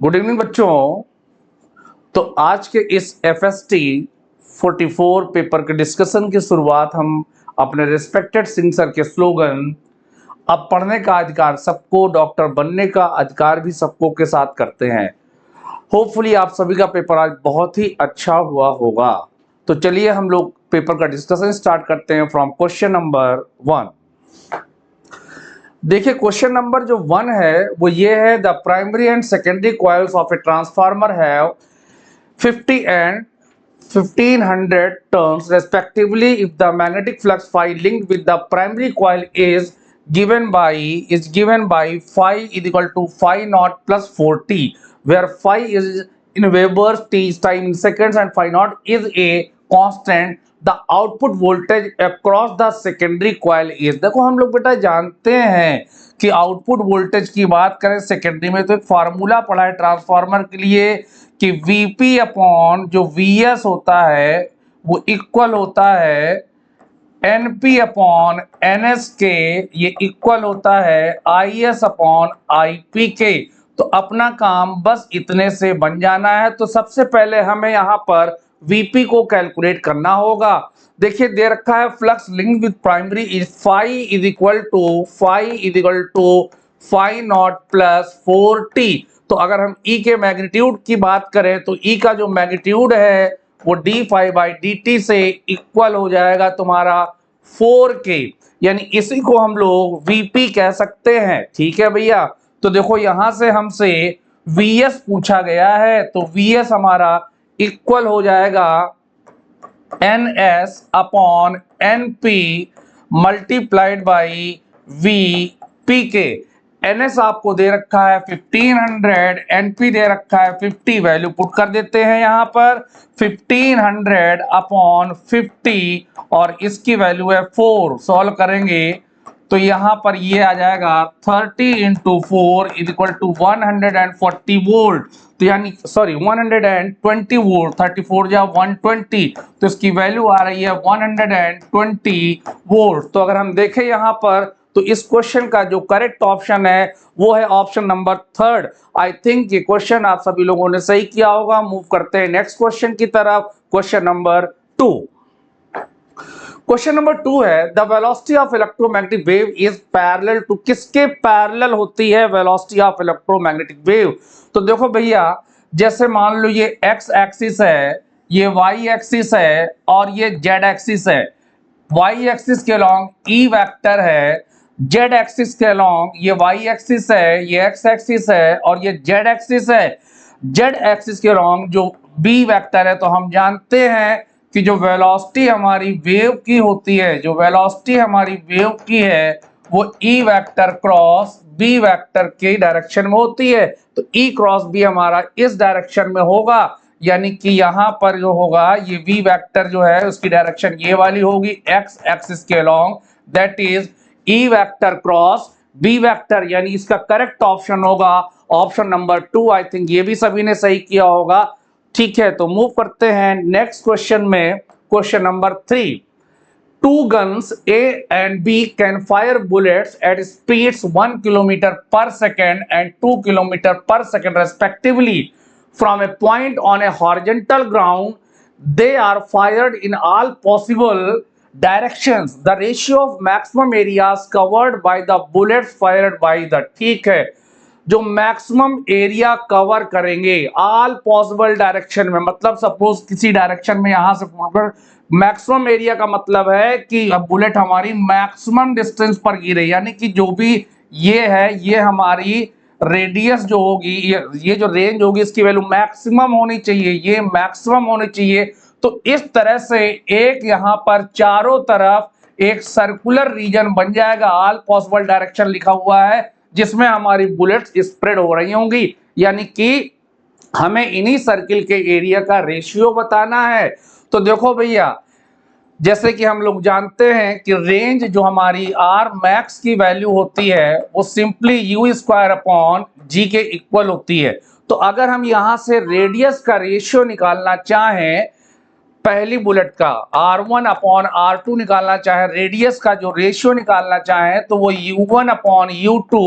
Good evening बच्चों। तो आज के इस FST 44 पेपर के डिस्कशन की शुरुआत हम अपने रिस्पेक्टेड सिंह सर के स्लोगन अब पढ़ने का अधिकार सबको, डॉक्टर बनने का अधिकार भी सबको के साथ करते हैं। होपफुली आप सभी का पेपर आज बहुत ही अच्छा हुआ होगा। तो चलिए हम लोग पेपर का डिस्कशन स्टार्ट करते हैं फ्रॉम क्वेश्चन नंबर 1। देखिए क्वेश्चन नंबर जो 1 है वो ये है, the primary and secondary coils of a transformer have 50 and 1500 turns respectively if the magnetic flux phi linked with the primary coil is given by phi is equal to phi naught plus 4t, where phi is in Weber's t is time in seconds and phi naught is a constant. The output voltage across the secondary coil is, देखो हम लोग बेटा जानते हैं कि output voltage की बात करें सेकेंडरी में तो एक फार्मूला पढ़ा है ट्रांसफार्मर के लिए कि Vp अपॉन जो Vs होता है वो इक्वल होता है Np अपॉन Ns के, ये इक्वल होता है Is अपॉन Ip के। तो अपना काम बस इतने से बन जाना है। तो सबसे पहले हमें यहाँ पर Vp को कैलकुलेट करना होगा। देखिए दे रखा है flux link with primary is phi is equal to phi not plus 4t। तो अगर हम E के मैग्नीट्यूड की बात करें तो E का जो मैग्नीट्यूड है वो d phi by d t से इक्वल हो जाएगा तुम्हारा 4k, यानी इसी को हम लोग Vp कह सकते हैं। ठीक है भैया। तो देखो यहां से हमसे Vs पूछा गया है तो Vs हमारा इक्वल हो जाएगा Ns upon Np multiplied by Vp के। Ns आपको दे रखा है 1500, Np दे रखा है 50, वैल्यू पुट कर देते हैं यहाँ पर 1500 अपॉन 50 और इसकी वैल्यू है 4। सॉल्व करेंगे तो यहाँ पर ये आ जाएगा 30 into 4 is equal to 140 volt. तो यानी 120 वोल्ट, 34 जा 120, तो इसकी वैल्यू आ रही है 120 वोल्ट। तो अगर हम देखें यहाँ पर तो इस क्वेश्चन का जो करेक्ट ऑप्शन है वो है ऑप्शन नंबर 3। आई थिंक ये क्वेश्चन आप सभी लोगों ने सही किया होगा। मूव करते हैं नेक्स्ट क्वेश्चन की तरफ, क्वेश्चन नंबर 2। क्वेश्चन नंबर 2 है, the velocity of electromagnetic wave is parallel to, किसके पैरेलल होती है वेलोसिटी ऑफ इलेक्ट्रोमैग्नेटिक वेव। तो देखो भैया जैसे मान लो ये एक्स एक्सिस है, ये वाई एक्सिस है और ये जेड एक्सिस है। वाई एक्सिस के अलॉन्ग ई वेक्टर है, जेड एक्सिस के अलॉन्ग ये वाई एक्सिस है, ये एक्स एक्सिस है और ये जेड एक्सिस है। जेड एक्सिस के अलॉन्ग जो बी वेक्टर है, तो हम जानते हैं कि जो वेलोसिटी हमारी वेव की होती है, जो वेलोसिटी हमारी वेव की है वो E vector cross B vector के डायरेक्शन में होती है। तो ई क्रॉस बी हमारा इस डायरेक्शन में होगा, यानी कि यहाँ पर जो होगा ये v वेक्टर जो है उसकी डायरेक्शन ये वाली होगी x एक्सिस के along, that is e vector cross b vector, यानी इसका करेक्ट ऑप्शन होगा ऑप्शन नंबर 2। आई थिंक ये भी सभी ने सही किया होगा। ठीक है, तो मूव करते हैं नेक्स्ट क्वेश्चन में, question number 3। Two guns A and B can fire bullets at speeds 1 kilometer per second and 2 kilometer per second respectively from a point on a horizontal ground. They are fired in all possible directions. The ratio of maximum areas covered by the bullets fired by the, ठीक है, जो maximum area cover करेंगे all possible direction में, मतलब suppose किसी direction में यहां से मैक्सिमम एरिया का मतलब है कि अब बुलेट हमारी मैक्सिमम डिस्टेंस पर गिरे, यानी कि जो भी ये है ये हमारी रेडियस जो होगी, ये जो रेंज होगी इसकी वैल्यू मैक्सिमम होनी चाहिए, ये मैक्सिमम होनी चाहिए। तो इस तरह से एक यहाँ पर चारों तरफ एक सर्कुलर रीजन बन जाएगा, ऑल पॉसिबल डायरेक्शन लिखा हुआ है, जिसमें हमारी बुलेट्स स्प्रेड हो रही होंगी, यानी कि हमें इन्हीं सर्किल के एरिया का रेशियो बताना है। तो देखो भैया जैसे कि हम लोग जानते हैं कि रेंज जो हमारी आर मैक्स की वैल्यू होती है वो सिंपली यू स्क्वायर अपॉन जी के इक्वल होती है। तो अगर हम यहां से रेडियस का रेशियो निकालना चाहें पहली बुलेट का R1 अपॉन R2 निकालना चाहे, रेडियस का जो रेशियो निकालना चाहे तो वो U1 अपॉन U2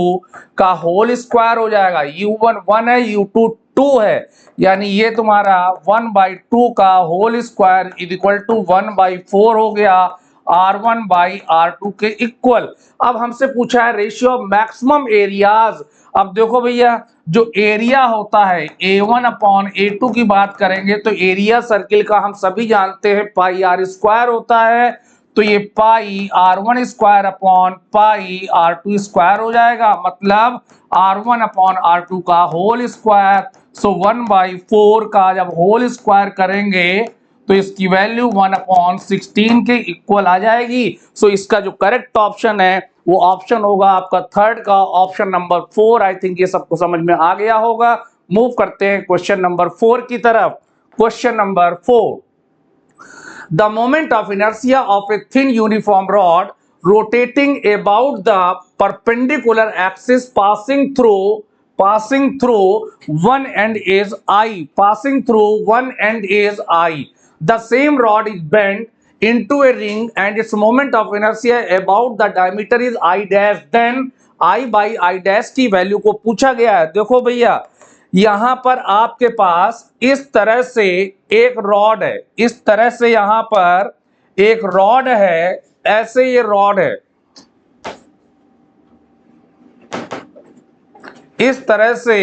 का होल स्क्वायर हो जाएगा। U1 1 है, U2 2 है, यानी ये तुम्हारा 1/2 का whole square is equal to 1/4 हो गया, R1 बाई R2 के इक्वल। अब हमसे पूछा है रेशियो ऑफ मैक्सिमम एरियाज। अब देखो भैया, जो एरिया होता है A1 अपॉन A2 की बात करेंगे तो एरिया सर्किल का हम सभी जानते हैं पाई R स्क्वायर होता है, तो ये पाई R1 square upon pi R2 square हो जाएगा, मतलब R1 अपॉन R2 का होल स्क्वायर। सो 1/4 का जब होल स्क्वायर करेंगे तो इसकी वैल्यू 1/16 के इक्वल आ जाएगी। सो इसका जो करेक्ट ऑप्शन है वो ऑप्शन होगा आपका थर्ड का, ऑप्शन नंबर 4। आई थिंक ये सबको समझ में आ गया होगा। मूव करते हैं क्वेश्चन नंबर 4 की तरफ। Question number 4, the moment of inertia of a thin uniform rod rotating about the perpendicular axis passing through one end is I. The same rod is bent into a ring and its moment of inertia about the diameter is I dash, then I by I dash की value को पूछा गया है। देखो भैया, यहां पर आपके पास इस तरह से एक रॉड है, इस तरह से यहां पर एक रॉड है, ऐसे ये रॉड है, इस तरह से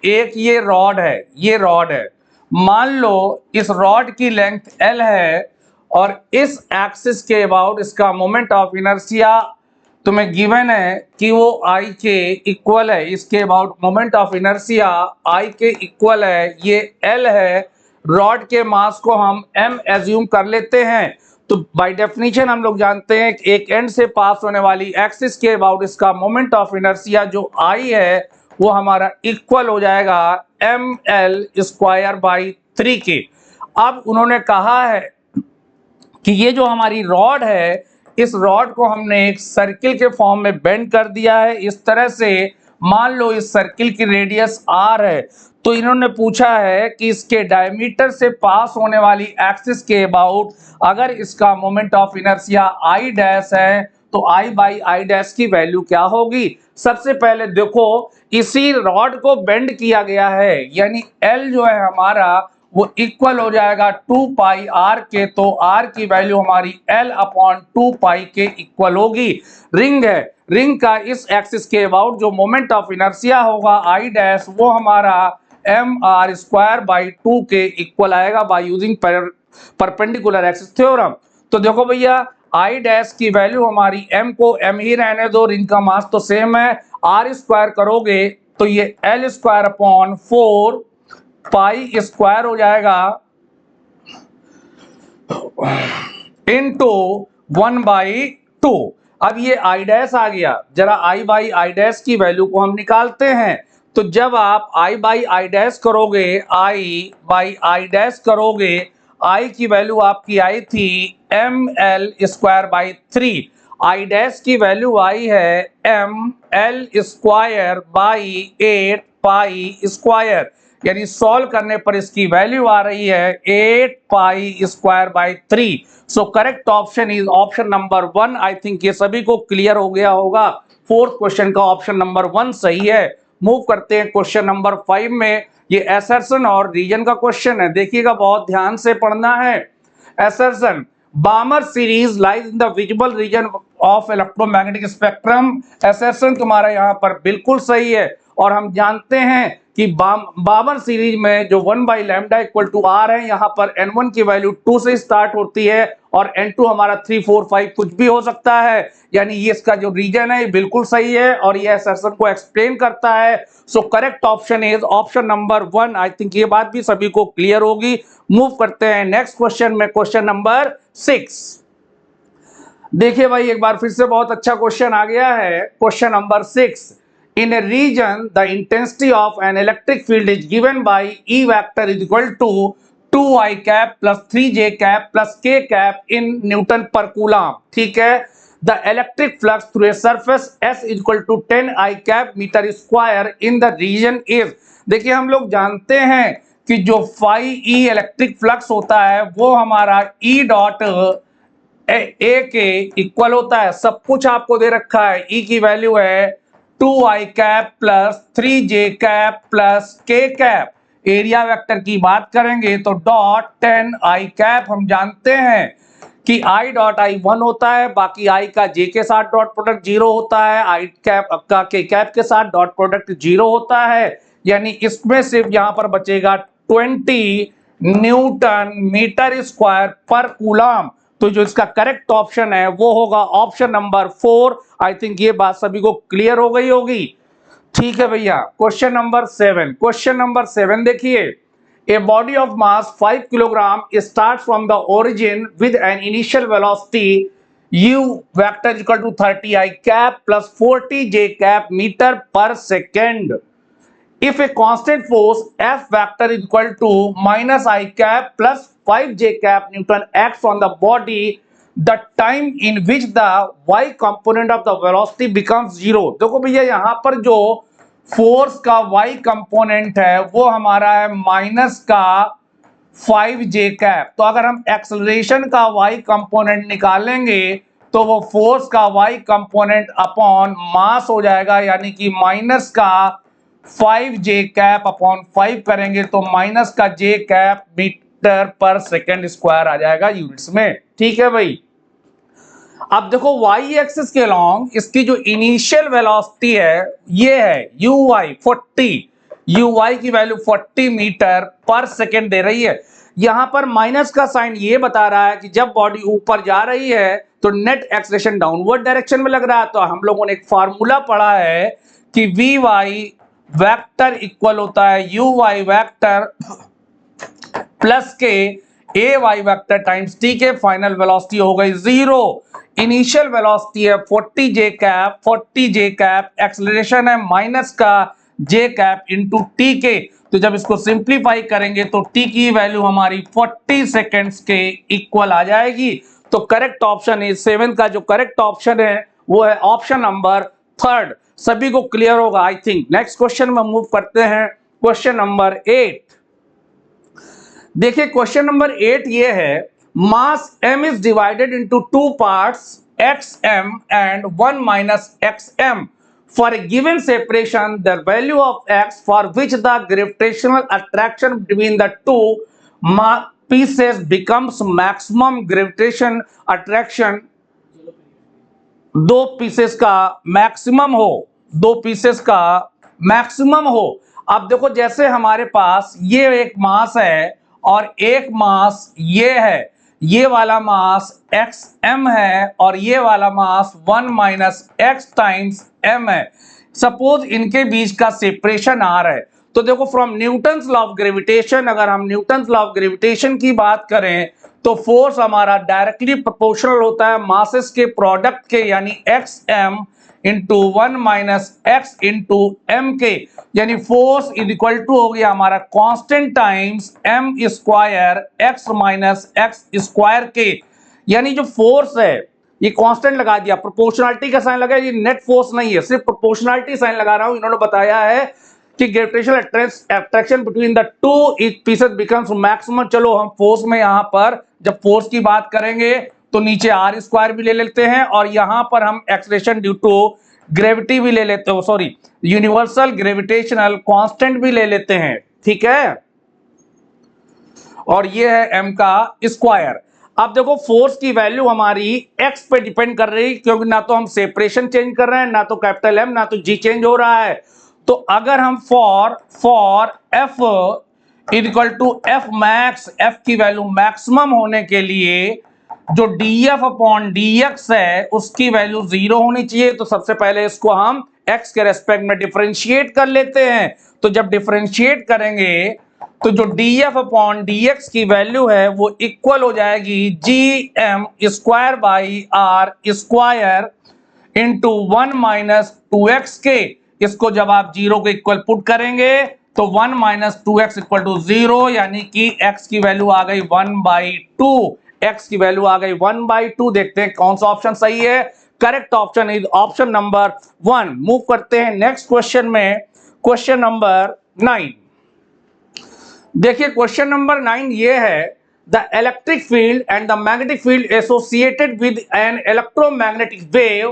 एक ये रॉड है, ये रॉड है। मान लो इस रॉड की लेंथ L है और इस एक्सिस के अबाउट इसका मोमेंट ऑफ इनर्शिया तुम्हें गिवन है कि वो I के इक्वल है, इसके about moment of inertia I के इक्वल है, ये L है। रॉड के मास को हम M एज्यूम कर लेते हैं, तो बाय डेफिनेशन हम लोग जानते हैं कि एक एंड से पास होने वाली एक्सिस के अबाउट इसका मोमेंट ऑफ इनर्शिया जो I है वो हमारा इक्वल हो जाएगा ml स्क्वायर बाई 3 के। अब उन्होंने कहा है कि ये जो हमारी रॉड है, इस रॉड को हमने एक सर्किल के फॉर्म में बेंड कर दिया है इस तरह से। मान लो इस सर्किल की रेडियस r है, तो इन्होंने पूछा है कि इसके डायमीटर से पास होने वाली एक्सिस के अबाउट अगर इसका moment of inertia I dash है तो I बाई I डैश की वैल्यू क्या होगी। सबसे पहले देखो, इसी रॉड को बेंड किया गया है, यानी L जो है हमारा वो इक्वल हो जाएगा 2 पाई R के, तो R की वैल्यू हमारी L अपॉन 2 पाई के इक्वल होगी। रिंग है, रिंग का इस एक्सिस के अबाउट जो मोमेंट ऑफ इनर्शिया होगा I डैश वो हमारा mr स्क्वायर बाई 2 के इक्वल आएगा by using perpendicular axis theorem. तो देखो भैया, I डैश की वैल्यू हमारी m को m ही रहने दो, रिंग का मास तो सेम है, R स्क्वायर करोगे तो ये L square upon 4 pi square हो जाएगा इनटू 1/2। अब ये I डैश आ गया, जरा I बाई I डैश की वैल्यू को हम निकालते हैं। तो जब आप I बाई I डैश करोगे, I बाई I डैश करोगे, I की वैल्यू आपकी आई थी ml square by 3, I dash की वैल्यू आई है ml square by 8 pi square, यानी सॉल्व करने पर इसकी वैल्यू आ रही है 8 pi square by 3। So correct option is option number 1। I think ये सभी को क्लियर हो गया होगा। फोर्थ क्वेश्चन का ऑप्शन नंबर 1 सही है। मूव करते हैं क्वेश्चन नंबर 5 में। ये असर्शन और रीजन का क्वेश्चन है, देखिएगा बहुत ध्यान से पढ़ना है। Assertion, बामर series lies in the visible region of electromagnetic spectrum. Assertion तुम्हारा यहाँ पर बिल्कुल सही है, और हम जानते हैं कि बामर सीरीज में जो 1 by lambda equal to R है, यहाँ पर N1 की वैल्यू 2 से स्टार्ट होती है और N2 हमारा 3, 4, 5 कुछ भी हो सकता है, यानी ये इसका जो रीजन है बिल्कुल सही है और ये असर्शन को एक्सप्लेन करता है। So correct option is option number 1। I think ये बात भी सभी को क्लियर होगी। मूव करते हैं नेक्स्ट क्वेश्चन में, क्वेश्चन नंबर 6। देखिए भाई, एक बार फिर से बहुत अच्छा क्वेश्चन आ गया है। Question number 6, in a region the intensity of an electric field is given by E vector is equal to 2I cap plus 3J cap plus K cap in Newton per coulomb। ठीक है, the electric flux through a surface S is equal to 10I cap meter square in the region is। देखिए, हम लोग जानते हैं कि जो phi E electric flux होता है वो हमारा ई डॉट ए के इक्वल होता है। सब कुछ आपको दे रखा है। ई की वैल्यू है 2i cap plus 3j cap plus k cap. Area vector की बात करेंगे तो डॉट 10i कैप, हम जानते हैं कि i डॉट i 1 होता है, बाकी i का j के साथ डॉट प्रोडक्ट 0 होता है, i कैप का k कैप के साथ डॉट प्रोडक्ट 0 होता है, यानी इसमें सिर्फ यहां पर बचेगा 20 न्यूटन मीटर स्क्वायर पर कूलम। तो जो इसका करेक्ट ऑप्शन है वो होगा ऑप्शन नंबर 4। आई थिंक ये बात सभी को क्लियर हो गई होगी। ठीक है भैया, क्वेश्चन नंबर 7। क्वेश्चन नंबर 7 देखिए, a body of mass 5 kilogram starts from the origin with an initial velocity u vector equal to 30i cap plus 40j cap metre per second. If a constant force F vector is equal to minus I cap plus 5j cap Newton acts on the body, the time in which the y component of the velocity becomes 0। देखो भैया यहाँ पर जो force का y component है वो हमारा है माइनस का 5j कैप। तो अगर हम एक्सेलरेशन का y कंपोनेंट निकालेंगे तो वो फोर्स का y कंपोनेंट अपॉन मास हो जाएगा, यानी कि माइनस का 5j कैप अपॉन 5 करेंगे तो माइनस का j cap metre per second square आ जाएगा यूनिट्स में। ठीक है भाई। अब देखो y एक्सिस के अलॉन्ग इसकी जो इनिशियल वेलोसिटी है ये है uy 40, uy की वैल्यू 40 मीटर पर सेकेंड दे रही है। यहां पर माइनस का साइन ये बता रहा है कि जब बॉडी ऊपर जा रही है तो नेट एक्सेलरेशन डाउनवर्ड डायरेक्शन में लग रहा है। तो हम लोगों ने एक फार्मूला पढ़ा है कि vy वेक्टर इक्वल होता है यू वाई वेक्टर प्लस के ए वाई वेक्टर टाइम्स टी के। फाइनल वेलोसिटी हो गई 0। इनिशियल वेलोसिटी है 40j cap, 40j cap, acceleration है माइनस का j कैप इंटू टी के। तो जब इसको सिंप्लीफाई करेंगे तो टी की वैल्यू हमारी 40 सेकेंड्स के इक्वल आ जाएगी। तो करेक्ट ऑप्शन है 7 का जो करेक्ट ऑप्शन है वो है ऑप्शन नंबर 3। सभी को क्लियर होगा आई थिंक। नेक्स्ट क्वेश्चन में मूव करते हैं। क्वेश्चन नंबर 8 देखिए, क्वेश्चन नंबर 8 ये है, मास m is divided into 2 parts xm and 1 minus xm for a given separation the value of x for which the gravitational attraction between the two pieces becomes maximum gravitation attraction. दो pieces का maximum हो, दो pieces का maximum हो। अब देखो जैसे हमारे पास ये एक मास है और एक मास ये है, ये वाला मास xm है और ये वाला मास 1 माइनस x टाइम्स m है। सपोज इनके बीच का सेपरेशन r है। तो देखो from Newton's law of gravitation, अगर हम न्यूटन्स लॉ ऑफ ग्रेविटेशन की बात करें तो फोर्स हमारा डायरेक्टली प्रोपोर्शनल होता है मासेस के प्रोडक्ट के, यानी xm into 1 minus x into m के, यानी फोर्स इज इक्वल टू हो गया हमारा constant times m square x minus x square के। यानी जो फोर्स है ये कांस्टेंट लगा दिया, प्रोपोर्शनलिटी का साइन लगा, ये नेट फोर्स नहीं है, सिर्फ प्रोपोर्शनलिटी साइन लगा रहा हूं। इन्होंने बताया है कि gravitational attraction between the two pieces becomes maximum. चलो हम फोर्स में यहां पर जब फोर्स की बात करेंगे तो नीचे आर स्क्वायर भी ले लेते हैं और यहां पर हम एक्सेलरेशन ड्यू टू ग्रेविटी भी ले लेते हो, सॉरी यूनिवर्सल ग्रेविटेशनल कांस्टेंट भी ले लेते हैं। ठीक है, और ये है m का स्क्वायर। अब देखो फोर्स की वैल्यू हमारी x पे डिपेंड कर रही है, क्योंकि ना तो हम सेपरेशन चेंज कर रहे हैं, ना तो कैपिटल M, ना तो g चेंज हो रहा है। तो अगर हम for f is equal to f max, f की वैल्यू मैक्सिमम होने के लिए जो df अपॉन dx है उसकी वैल्यू 0 होनी चाहिए। तो सबसे पहले इसको हम x के रेस्पेक्ट में डिफरेंशिएट कर लेते हैं। तो जब डिफरेंशिएट करेंगे तो जो df अपॉन dx की वैल्यू है वो इक्वल हो जाएगी gm square by R square into 1 minus 2x के। इसको जब आप 0 के इक्वल पुट करेंगे तो 1 माइनस 2x इक्वल टू 0, यानी कि x की वैल्यू आ गई 1/2। x की वैल्यू आ गई 1/2। देखते हैं कौन सा ऑप्शन सही है। Correct option is option number 1। Move करते हैं नेक्स्ट क्वेश्चन में, क्वेश्चन नंबर 9। देखिए क्वेश्चन नंबर 9 ये है, the electric field and the magnetic field associated with an electromagnetic wave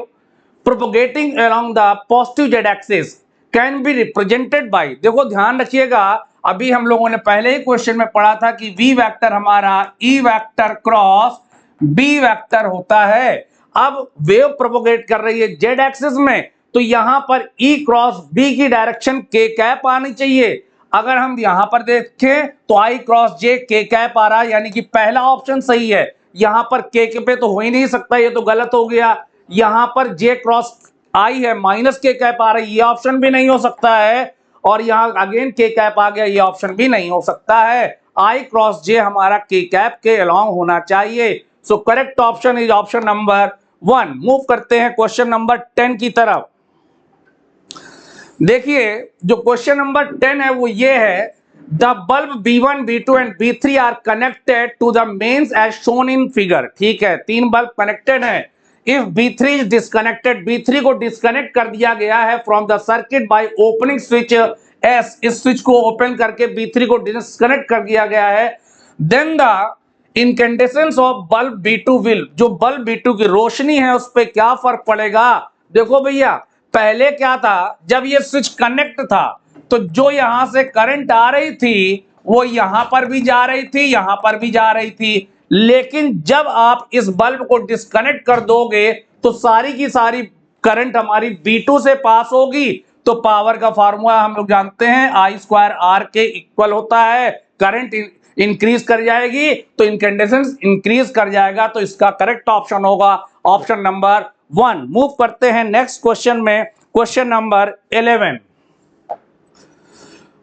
propagating along the positive Z axis can be represented by. देखो ध्यान रखिएगा, अभी हम लोगों ने पहले ही क्वेश्चन में पढ़ा था कि वी वेक्टर हमारा E vector cross B vector होता है। अब वेव प्रोपोगेट कर रही है जेड एक्सिस में, तो यहां पर ई क्रॉस बी की डायरेक्शन के कैप आनी चाहिए। अगर हम यहां पर देखें तो आई क्रॉस जे के कैप आ रहा है, यानी कि पहला ऑप्शन सही है। यहां पर के पे तो हो ही नहीं सकता, ये तो गलत हो गया। यहां पर जे क्रॉस आई है, माइनस के कैप आ रही है, ये ऑप्शन भी नहीं हो सकता है। और यहां अगेन के कैप आ गया, ये ऑप्शन भी नहीं हो सकता है। आई क्रॉस जे हमारा के कैप के अलोंग होना चाहिए। So correct option is option number 1। Move करते हैं क्वेश्चन नंबर 10 की तरफ। देखिए जो क्वेश्चन नंबर 10 है वो ये है, the bulb B1, B2 and B3 are connected to the mains as shown in figure. ठीक है, 3 बल्ब कनेक्टेड है। If B3 is disconnected, B3 को डिस्कनेक्ट कर दिया गया है from the circuit by opening switch S, इस स्विच को ओपन करके B3 को डिस्कनेक्ट कर दिया गया है। Then the incandescence of bulb B2 will, जो बल्ब B2 की रोशनी है उस पर क्या फर्क पड़ेगा। देखो भैया, पहले क्या था, जब ये स्विच कनेक्ट था तो जो यहां से करंट आ रही थी वो यहां पर भी जा रही थी, यहां पर भी जा रही थी। लेकिन जब आप इस बल्ब को डिस्कनेक्ट कर दोगे तो सारी की सारी करंट हमारी B2 से पास होगी। तो पावर का फार्मूला हम लोग जानते हैं, I स्क्वायर R के इक्वल होता है। करंट इंक्रीज कर जाएगी तो इनकैंडेसेंस इंक्रीज कर जाएगा, तो इसका करेक्ट ऑप्शन होगा ऑप्शन नंबर 1। मूव करते हैं नेक्स्ट क्वेश्चन में, question number 11।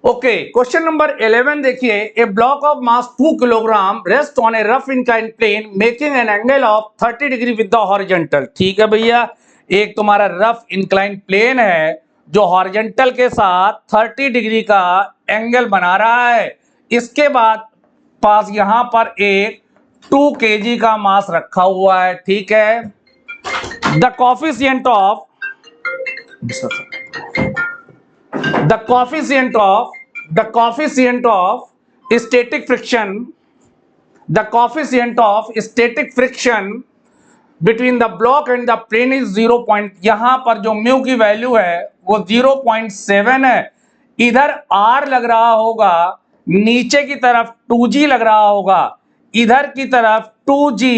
Okay, question number 11 देखिए, a block of mass 2 kilogram rest on a rough inclined plane making an angle of 30 degree with the horizontal. ठीक है भैया, एक तुम्हारा रफ इंक्लाइंड प्लेन है जो हॉरिजॉन्टल के साथ 30 डिग्री का एंगल बना रहा है। इसके बाद पास यहां पर एक 2 kg का मास रखा हुआ है। ठीक है, the coefficient of the coefficient of static friction, the coefficient of static friction between the block and the plane is 0. यहां पर जो म्यू की वैल्यू है वो 0.7 है। इधर R लग रहा होगा, नीचे की तरफ 2G लग रहा होगा, इधर की तरफ 2G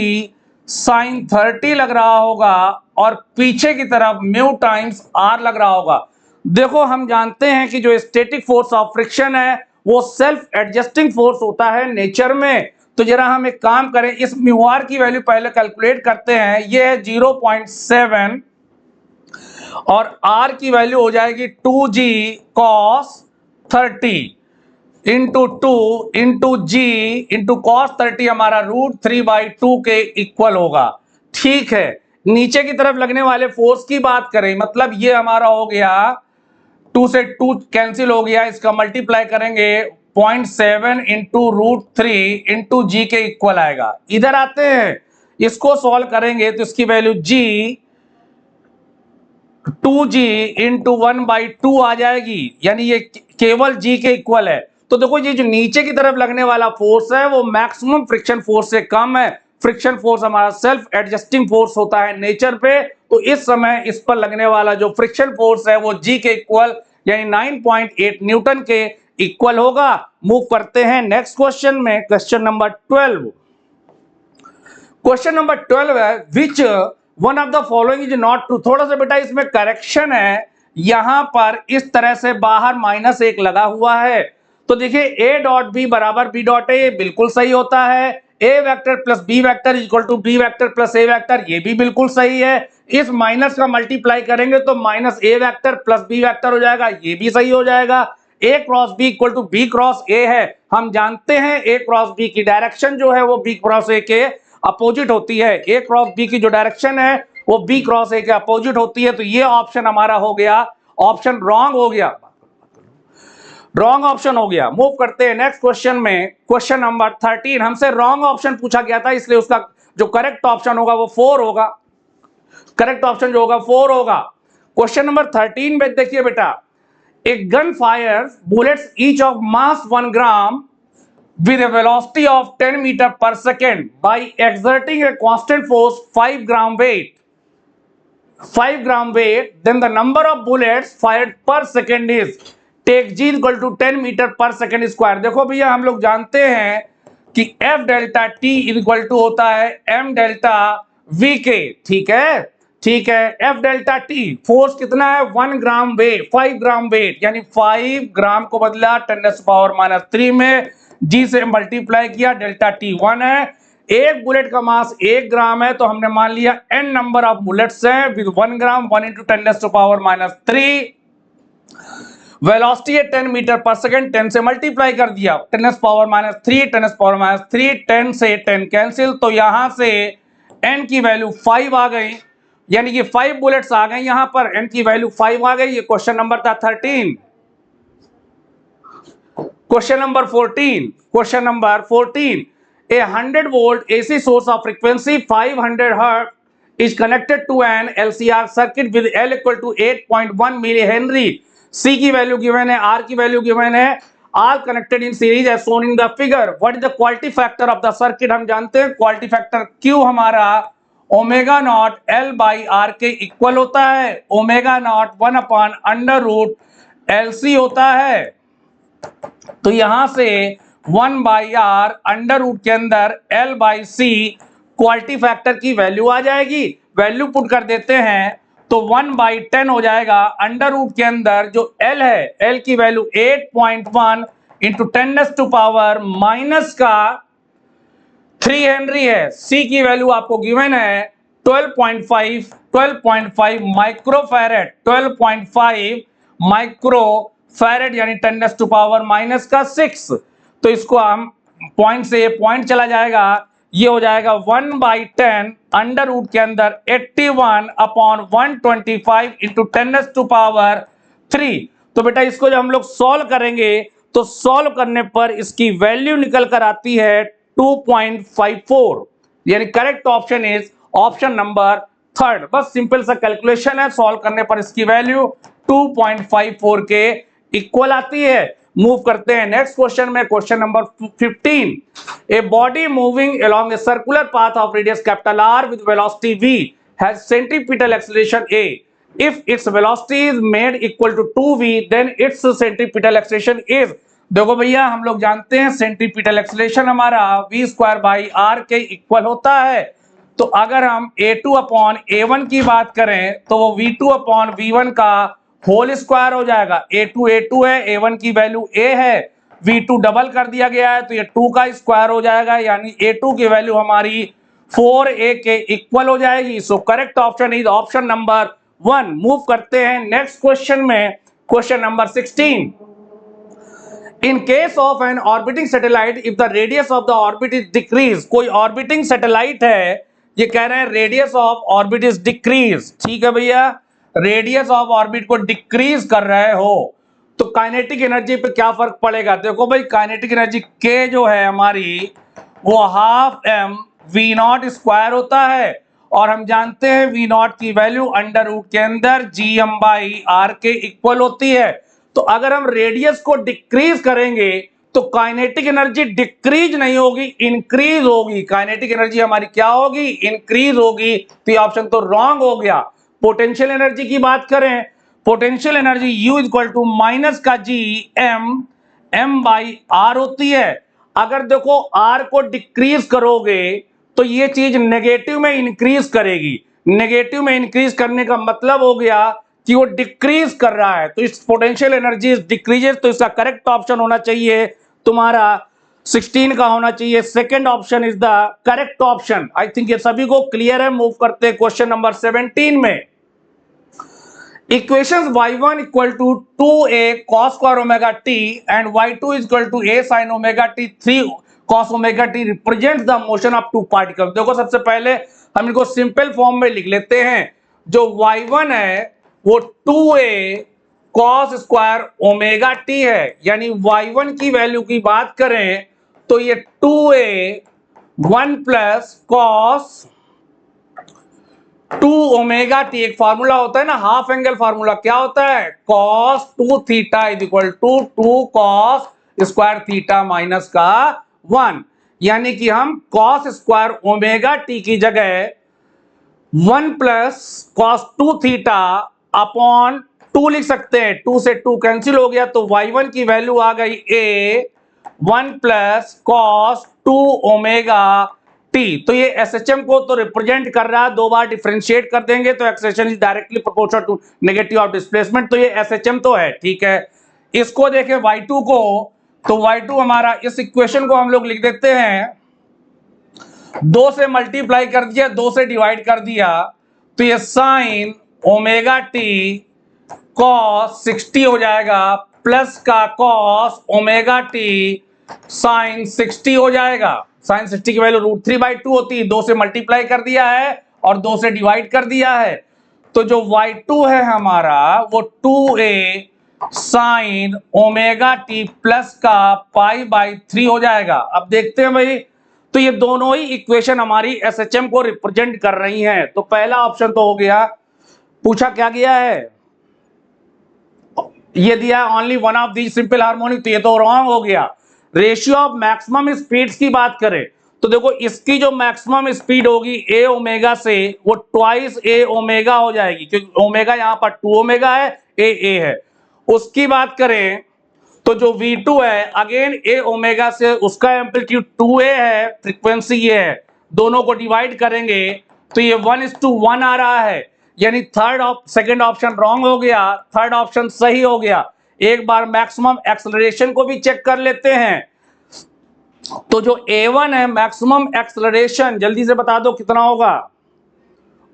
sin 30 लग रहा होगा, और पीछे की तरफ म्यू टाइम्स R लग रहा होगा। देखो हम जानते हैं कि जो स्टैटिक फोर्स ऑफ फ्रिक्शन है वो सेल्फ एडजस्टिंग फोर्स होता है नेचर में। तो जरा हम एक काम करें, इस म्यू आर की वैल्यू पहले कैलकुलेट करते हैं। ये है 0.7 और आर की वैल्यू हो जाएगी 2G cos 30 इंटू 2 इंटू जी इंटू कॉस 30 हमारा √3/2 के इक्वल होगा। ठीक है, नीचे की तरफ लगने वाले फोर्स की बात करें, मतलब ये हमारा हो गया 2 से 2 कैंसिल हो गया, इसका मल्टीप्लाई करेंगे 0.7 इंटू √3 इंटू जी के इक्वल आएगा। इधर आते हैं, इसको सॉल्व करेंगे तो इसकी वैल्यू जी 2G इंटू 1/2 आ जाएगी, यानी ये केवल G के इक्वल है। तो देखो ये जो नीचे की तरफ लगने वाला फोर्स है वो मैक्सिमम फ्रिक्शन फोर्स से कम है। फ्रिक्शन फोर्स हमारा सेल्फ एडजस्टिंग फोर्स होता है नेचर पे, तो इस समय इस पर लगने वाला जो फ्रिक्शन फोर्स है वो G के इक्वल यानी 9.8 न्यूटन के इक्वल होगा। मूव करते हैं नेक्स्ट क्वेश्चन में, क्वेश्चन नंबर 12। क्वेश्चन नंबर 12 है, which one of the following is not true. थोड़ा सा बेटा इसमें करेक्शन है, यहां पर इस तरह से बाहर -1 लगा हुआ है। तो देखिए a डॉट बी बराबर b डॉट ए, बिल्कुल सही होता है। a vector plus b vector equal to b vector plus a vector, ये भी बिल्कुल सही है। इस माइनस का मल्टीप्लाई करेंगे तो -a vector plus b vector हो जाएगा, ये भी सही हो जाएगा। a cross b equal to b cross a है। हम जानते हैं a क्रॉस b की डायरेक्शन जो है वो b क्रॉस a के अपोजिट होती है। a क्रॉस b की जो डायरेक्शन है वो b क्रॉस a के अपोजिट होती है। तो ये ऑप्शन हमारा हो गया, ऑप्शन रॉन्ग हो गया, रॉन्ग ऑप्शन हो गया। मूव करते हैं नेक्स्ट क्वेश्चन में, क्वेश्चन नंबर 13। हमसे रॉन्ग ऑप्शन पूछा गया था, इसलिए उसका जो करेक्ट ऑप्शन होगा वो 4 होगा। करेक्ट ऑप्शन जो होगा 4 होगा। क्वेश्चन नंबर 13 में देखिए बेटा, a gun fire bullets each of mass 1 gram with a velocity of 10 meter per second by exerting a constant force 5 gram weight, then the number of bullets fired per second is take g equal to 10 meter per second square। देखो भैया हम लोग जानते हैं कि F delta T equal to होता है M delta V के, ठीक है, ठीक है। F डेल्टा T फोर्स कितना है 1 ग्राम वेट, 5 ग्राम वेट, यानी 5 ग्राम को बदला 10⁻³ में, G से मल्टीप्लाई किया, डेल्टा T 1 है। एक बुलेट का मास 1 ग्राम है तो हमने मान लिया n नंबर ऑफ बुलेट्स हैं विद 1 ग्राम, 1 इंटू 10⁻³ वेलोसिटी है 10 मीटर पर सेकंड, 10 से मल्टीप्लाई कर दिया, 10⁻³ 10⁻³ 10 से 10 कैंसिल, तो यहां से n की वैल्यू 5 आ गई, यानी कि 5 बुलेट्स आ गए यहां पर, n की वैल्यू 5 आ गई। ये क्वेश्चन नंबर था 13। Question number 14, a 100 volt AC source of frequency 500 Hz is connected to an LCR circuit with L equal to 8.1 millihenry. C की वैल्यू गिवन है, R की वैल्यू गिवन है, all connected in series as shown in the figure. What is the quality factor of the circuit? हम जानते हैं quality factor Q हमारा omega naught L by R के equal होता है, ओमेगा नॉट 1/√LC होता है। तो यहां से 1/R अंडर रूट के अंदर L/C क्वालिटी फैक्टर की वैल्यू आ जाएगी। वैल्यू पुट कर देते हैं तो 1/10 हो जाएगा, अंडर रूट के अंदर जो L है, L की वैल्यू 8.1 इंटू 10⁻³ हेनरी है। C की वैल्यू आपको गिवन है 12.5 माइक्रोफैरेड, 12.5 माइक्रोफैरेड यानी 10⁻⁻6। तो इसको हम पॉइंट से पॉइंट चला जाएगा, ये हो जाएगा 1/10 अंडर रूट के अंदर 81/125 इंटू 10⁻³ तो बेटा इसको जब हम लोग सॉल्व करेंगे तो सॉल्व करने पर इसकी वैल्यू निकल कर आती है 2.54, यानी correct option is option number 3। बस सिंपल सा कैलकुलेशन है, सॉल्व करने पर इसकी वैल्यू 2.54 के इक्वल आती है। मूव करते हैं नेक्स्ट क्वेश्चन में, question number 15। A body moving along a circular path of radius capital R with velocity v has centripetal acceleration a। If its velocity is made equal to 2v then its centripetal acceleration is. देखो भैया हम लोग जानते हैं centripetal acceleration हमारा v²/r के equal होता है। तो अगर हम a2/a1 की बात करें तो वो v2/v1 का होल स्क्वायर हो जाएगा। a2 है, a1 की वैल्यू a है, v2 डबल कर दिया गया है तो ये 2 का स्क्वायर हो जाएगा, यानी a2 की वैल्यू हमारी 4a के इक्वल हो जाएगी। So correct option is option number 1। Move करते हैं नेक्स्ट क्वेश्चन में, question number 16। In case of an orbiting satellite, if the radius of the orbit is decreased, कोई orbiting satellite है, ये कह रहे हैं radius of orbit is decrease, ठीक है भैया, रेडियस ऑफ ऑर्बिट को डिक्रीज कर रहे हो तो काइनेटिक एनर्जी पे क्या फर्क पड़ेगा। देखो भाई काइनेटिक एनर्जी के जो है हमारी वो 12m v0² होता है, और हम जानते हैं v0 की वैल्यू अंडर रूट के अंदर gm/r के इक्वल होती है। तो अगर हम रेडियस को डिक्रीज करेंगे तो काइनेटिक एनर्जी डिक्रीज नहीं होगी, इंक्रीज होगी। काइनेटिक एनर्जी हमारी क्या होगी, इंक्रीज होगी। तो ये ऑप्शन तो रॉन्ग हो गया। पोटेंशियल एनर्जी की बात करें, potential energy U equal to minus का G m/r होती है। अगर देखो R को डिक्रीज करोगे तो ये चीज नेगेटिव में इंक्रीज करेगी। नेगेटिव में इंक्रीज करने का मतलब हो गया कि वो डिक्रीज कर रहा है, तो इस पोटेंशियल एनर्जी डिक्रीजेस, तो इसका करेक्ट ऑप्शन होना चाहिए तुम्हारा 16 का होना चाहिए। Second option is the correct option. I think ये सभी को क्लियर है। मूव करते हैं क्वेश्चन नंबर 17 में। Equations y1 equal to 2a cos square omega t and y2 equal to a sin omega t 3 cos omega t represents the motion of two particles. देखो सबसे पहले हम इनको सिंपल फॉर्म में लिख लेते हैं। जो y1 है वो 2a cos square omega t है, यानी y1 की वैल्यू की बात करें तो ये 2a 1 plus cos 2 omega t, एक फार्मूला होता है ना हाफ एंगल फार्मूला, क्या होता है cos 2 theta is equal to 2 cos square theta minus का 1, यानी कि हम कॉस स्क्वायर ओमेगा टी की जगह 1 प्लस कॉस 2 थीटा अपॉन 2 लिख सकते हैं। 2 से 2 कैंसिल हो गया तो y1 की वैल्यू आ गई a 1 plus cos 2 omega T. तो ये एसएचएम को तो रिप्रेजेंट कर रहा है, दो बार डिफरेंशिएट कर देंगे तो expression is directly proportional to negative of displacement, तो ये एसएचएम तो है, ठीक है। इसको देखें y2 को, तो y2 हमारा, इस इक्वेशन को हम लोग लिख देते हैं, 2 से मल्टीप्लाई कर दिया, 2 से डिवाइड कर दिया, तो ये साइन ओमेगा टी कॉस 60 हो जाएगा प्लस का कॉस ओमेगा टी साइन 60 हो जाएगा। साइन 60 की वैल्यू √3/2 होती है, 2 से मल्टीप्लाई कर दिया है और 2 से डिवाइड कर दिया है, तो जो y2 है हमारा वो 2a sine omega T plus का π/3 हो जाएगा। अब देखते हैं भाई, तो ये दोनों ही इक्वेशन हमारी एसएचएम को रिप्रेजेंट कर रही हैं। तो पहला ऑप्शन तो हो गया। पूछा क्या गया है, ये दिया only one of the simple harmonic, तो ये तो रॉन्ग हो गया। रेशियो ऑफ मैक्सिमम स्पीड्स की बात करें तो देखो इसकी जो मैक्सिमम स्पीड होगी ए ओमेगा से वो ट्वाइस ए ओमेगा हो जाएगी, क्योंकि ओमेगा यहां पर 2 ओमेगा है, ए है। उसकी बात करें तो जो V2 है अगेन ए ओमेगा से, उसका एम्पलीट्यूड 2a है, फ्रीक्वेंसी ये है, दोनों को डिवाइड करेंगे तो ये 1:1 आ रहा है, यानी सेकंड ऑप्शन रॉन्ग हो गया, थर्ड ऑप्शन सही हो गया। एक बार मैक्सिमम एक्सेलरेशन को भी चेक कर लेते हैं। तो जो a1 है मैक्सिमम एक्सेलरेशन, जल्दी से बता दो कितना होगा,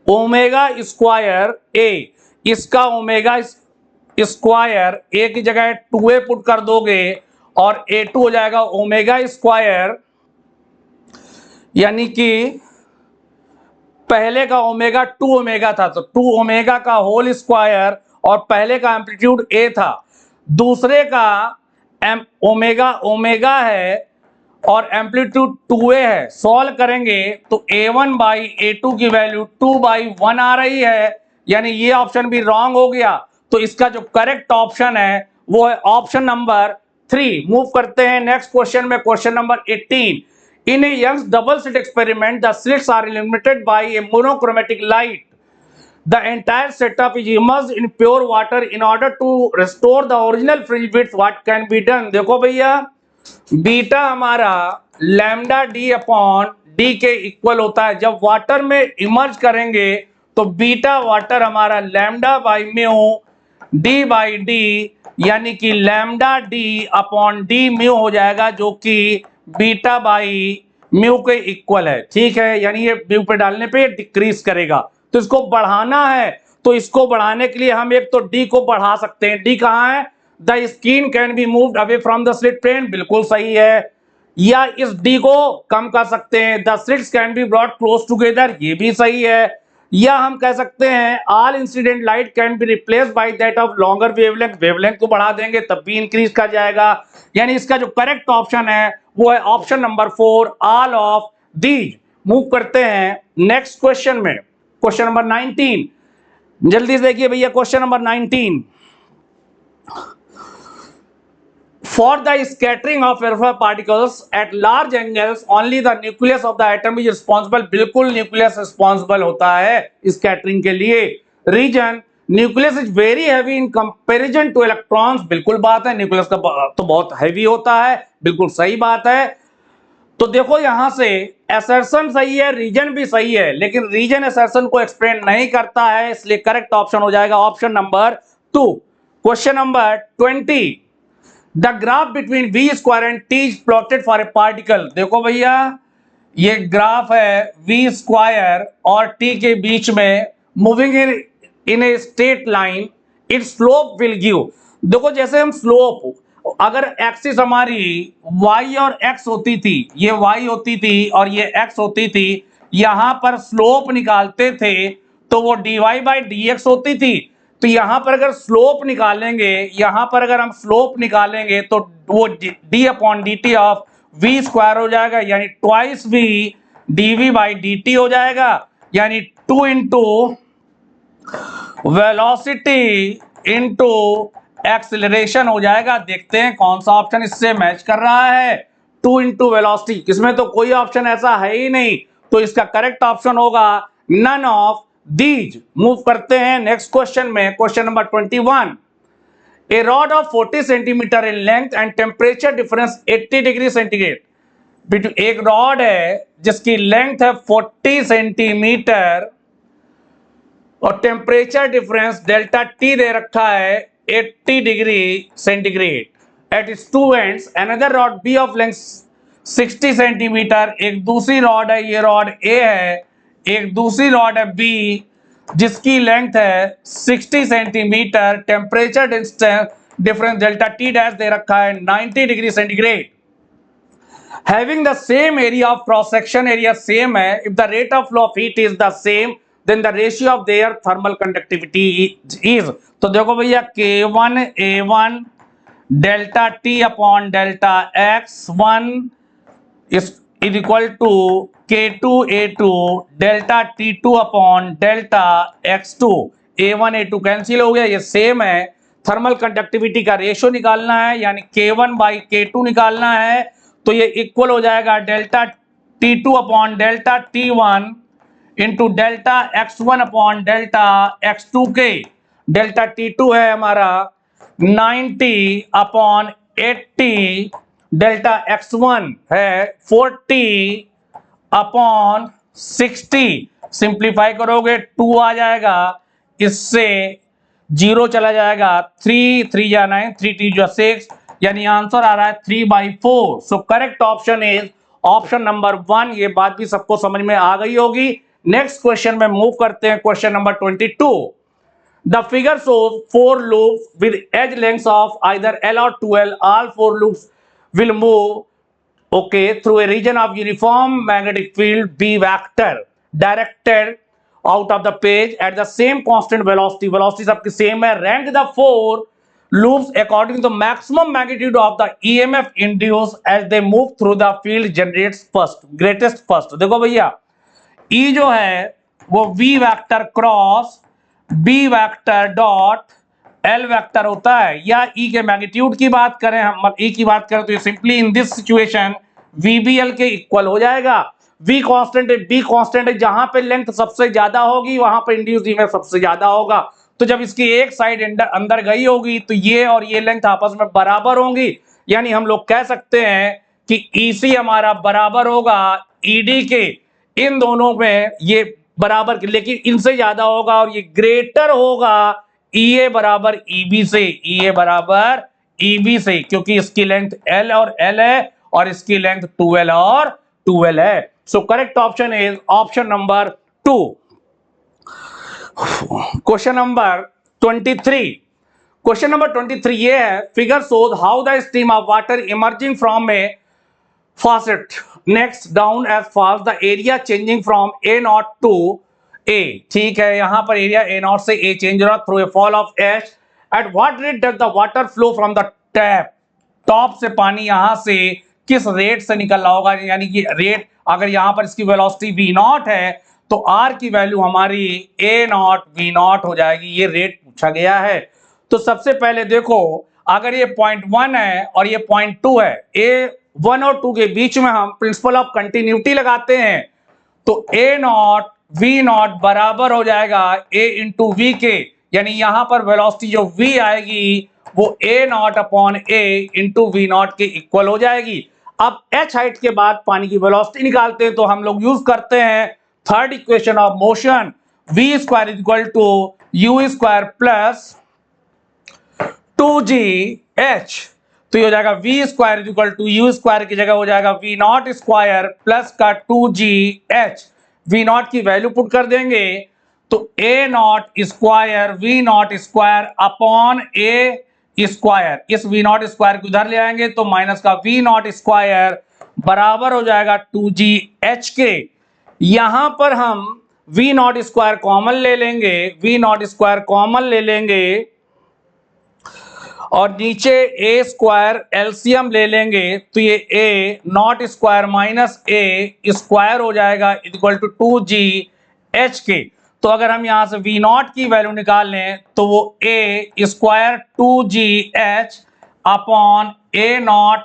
ओमेगा स्क्वायर ए, इसका ओमेगा स्क्वायर ए की जगह 2a पुट कर दोगे और a2 हो जाएगा ओमेगा स्क्वायर, यानी कि पहले का ओमेगा 2 ओमेगा था तो 2 ओमेगा का होल स्क्वायर, और पहले का एम्पलीट्यूड a था, दूसरे का ओमेगा ओमेगा है और एम्पलीट्यूड 2a है। सॉल्व करेंगे तो a1/a2 की वैल्यू 2/1 आ रही है, यानी ये ऑप्शन भी रॉन्ग हो गया। तो इसका जो करेक्ट ऑप्शन है वो है ऑप्शन नंबर 3। मूव करते हैं नेक्स्ट क्वेश्चन में, question number 18। In a Young's double slit experiment the slits are illuminated by a monochromatic light. The entire setup is immersed in pure water. In order to restore the original fringe width, what can be done? देखो भैया, beta हमारा lambda D upon D के equal होता है। जब water में emerge करेंगे तो बीटा वाटर हमारा lambda by mu D by D, यानी कि lambda D upon D mu हो जाएगा, जो कि बीटा बाई म्यू के इक्वल है, ठीक है। यानी ये म्यू पे डालने पे डिक्रीज करेगा, तो इसको बढ़ाना है, तो इसको बढ़ाने के लिए हम एक तो डी को बढ़ा सकते हैं। डी कहाँ है, the screen can be moved away from the slit plane, बिल्कुल सही है। या इस डी को कम कर सकते हैं, the slits can be brought close together, ये भी सही है। या हम कह सकते हैं all incident light can be replace by that of longer wavelength, wavelength को बढ़ा देंगे तब भी इंक्रीज कर जाएगा। यानी इसका जो करेक्ट ऑप्शन है वो है option number 4, all of these. Move करते हैं नेक्स्ट क्वेश्चन में, क्वेश्चन नंबर 19। जल्दी से देखिए भैया question number 19। For the scattering of alpha particles at large angles, only the nucleus of the atom is responsible. बिल्कुल न्यूक्लियस रिस्पॉन्सिबल होता है स्कैटरिंग के लिए। Reason, nucleus is very heavy in comparison to electrons, बिल्कुल बात है, nucleus का तो बहुत हैवी होता है, बिल्कुल सही बात है। तो देखो यहां से असर्शन सही है, रीजन भी सही है, लेकिन रीजन असर्शन को एक्सप्लेन नहीं करता है, इसलिए करेक्ट ऑप्शन हो जाएगा option number 2। Question number 20। The graph between V square and T is plotted for a particle. देखो भैया ये ग्राफ है वी स्क्वायर और टी के बीच में, moving in a straight line, it's slope will give. देखो जैसे हम स्लोप, अगर एक्सिस हमारी y और x होती थी, ये y होती थी और ये x होती थी, यहां पर स्लोप निकालते थे तो वो dy/dx होती थी। तो यहां पर अगर स्लोप निकालेंगे, यहां पर अगर हम स्लोप निकालेंगे तो वो d/dt ऑफ v स्क्वायर हो जाएगा, यानी ट्वाइस v dv/dt हो जाएगा, यानी 2 इंटू वेलोसिटी इंटू एक्सेलरेशन हो जाएगा। देखते हैं कौन सा ऑप्शन इससे मैच कर रहा है। 2 इंटू वेलोसिटी, इसमें तो कोई ऑप्शन ऐसा है ही नहीं, तो इसका करेक्ट ऑप्शन होगा नन ऑफ दीज। मूव करते हैं नेक्स्ट क्वेश्चन में, question number 21। A rod of 40 centimetre in length and temperature difference 80 degree centigrade. एक रॉड है जिसकी लेंथ है 40 सेंटीमीटर और टेम्परेचर डिफरेंस डेल्टा टी दे रखा है 80 degree centigrade. At its two ends another rod B of length 60 centimetre, एक दूसरी रॉड है, ये रॉड ए है, एक दूसरी रॉड है बी जिसकी लेंथ है 60 centimetre, temperature difference delta T dash दे रखा है 90 degree centigrade. Having the same area of cross section area same है, if the rate of flow of heat is the same then the ratio of their thermal conductivity is। तो देखो भैया K1 A1 delta T upon delta X1 is equal to K2 A2 delta T2 upon delta X2। A1 A2 cancel हो गया, ये same है। Thermal conductivity का ratio निकालना है, यानी K1 बाई K2 निकालना है, तो ये इक्वल हो जाएगा delta T2 upon delta T1 into delta X1 upon delta X2 के। डेल्टा T2 है हमारा 90 अपॉन 80, डेल्टा X1 है 40 अपॉन 60। सिंप्लीफाई करोगे 2 आ जाएगा, इससे 0 चला जाएगा, 3 3 या 9, 3 3 या 6, यानी आंसर आ रहा है 3/4। So correct option is option number 1। ये बात भी सबको समझ में आ गई होगी। नेक्स्ट क्वेश्चन में मूव करते हैं, question number 22। The figure shows 4 loops with edge lengths of either L or 2L. All 4 loops will move through a region of uniform magnetic field B vector directed out of the page at the same constant velocity। velocity सबकी same है। rank the 4 loops according to the maximum magnitude of the EMF induced as they move through the field generates greatest first। देखो भैया E जो है वो V vector cross B vector dot L vector होता है, या E के magnitude की बात करें, हम E की बात करें तो ये simply in this situation VBL के इक्वल हो जाएगा। V कांस्टेंट है, B कांस्टेंट है, जहां पे लेंथ सबसे ज्यादा होगी वहां पे इंड्यूस्ड ईएमएफ सबसे ज्यादा होगा। तो जब इसकी एक साइड अंदर गई होगी तो ये और ये लेंथ आपस में बराबर होंगी, यानी हम लोग कह सकते हैं कि EC हमारा बराबर होगा ED के। इन दोनों में ये बराबर, लेकिन इनसे ज्यादा होगा और ये ग्रेटर होगा EA बराबर EB से, EA बराबर EB से, क्योंकि इसकी लेंथ L और L है और इसकी लेंथ 2L और 2L है। So correct option is option number 2। Question number 23। Question number 23 ये है, figure shows how the stream of water emerging from A faucet next down as fast the area changing from A0 to A। ठीक है, यहां पर area A0 से A change हो रहा through a fall of H. At what rate does the water flow from the tap. Top से पानी यहां से किस रेट से निकल रहा होगा, यानी कि रेट अगर यहां पर इसकी वेलोसिटी V0 है तो R की वैल्यू हमारी A0 V0 हो जाएगी। ये रेट पूछा गया है। तो सबसे पहले देखो, अगर ये 0.1 है और ये 0.2 है, A1 और 2 के बीच में हम प्रिंसिपल ऑफ कंटिन्यूटी लगाते हैं, तो A0 V0 बराबर हो जाएगा A इंटू V के, यानी यहां पर वेलोसिटी जो V आएगी वो A0 upon A into V0 के इक्वल हो जाएगी। अब H हाइट के बाद पानी की वेलोसिटी निकालते हैं, तो हम लोग यूज करते हैं third equation of motion, V square equal to U square plus 2GH। तो ये हो जाएगा V square equal to U square की जगह हो जाएगा V0 स्क्वायर प्लस का 2GH। V0 की वैल्यू पुट कर देंगे तो A0 square V0 square upon A square, इस V0 स्क्वायर को उधर ले आएंगे तो माइनस का V0 स्क्वायर बराबर हो जाएगा 2GH के। यहां पर हम V0 स्क्वायर कॉमन ले लेंगे, V0 स्क्वायर कॉमन ले लेंगे और नीचे A स्क्वायर एलसीएम ले लेंगे, तो ये A0 square minus A square हो जाएगा इक्वल टू 2GH के। तो अगर हम यहां से V0 की वैल्यू निकाल लें तो वो A square 2GH upon A0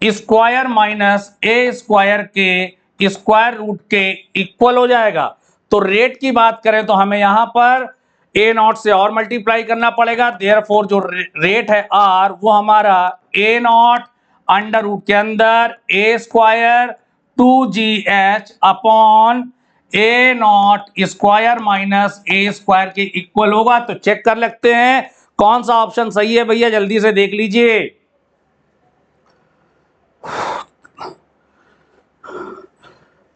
square minus A square के स्क्वायर रूट के इक्वल हो जाएगा। तो रेट की बात करें तो हमें यहां पर ए नॉट से और मल्टीप्लाई करना पड़ेगा, देयरफॉर जो रेट है आर वो हमारा ए नॉट अंडर रूट के अंदर A square 2gh upon A not square minus A square के इक्वल होगा। तो चेक कर लेते हैं कौन सा ऑप्शन सही है भैया, जल्दी से देख लीजिए।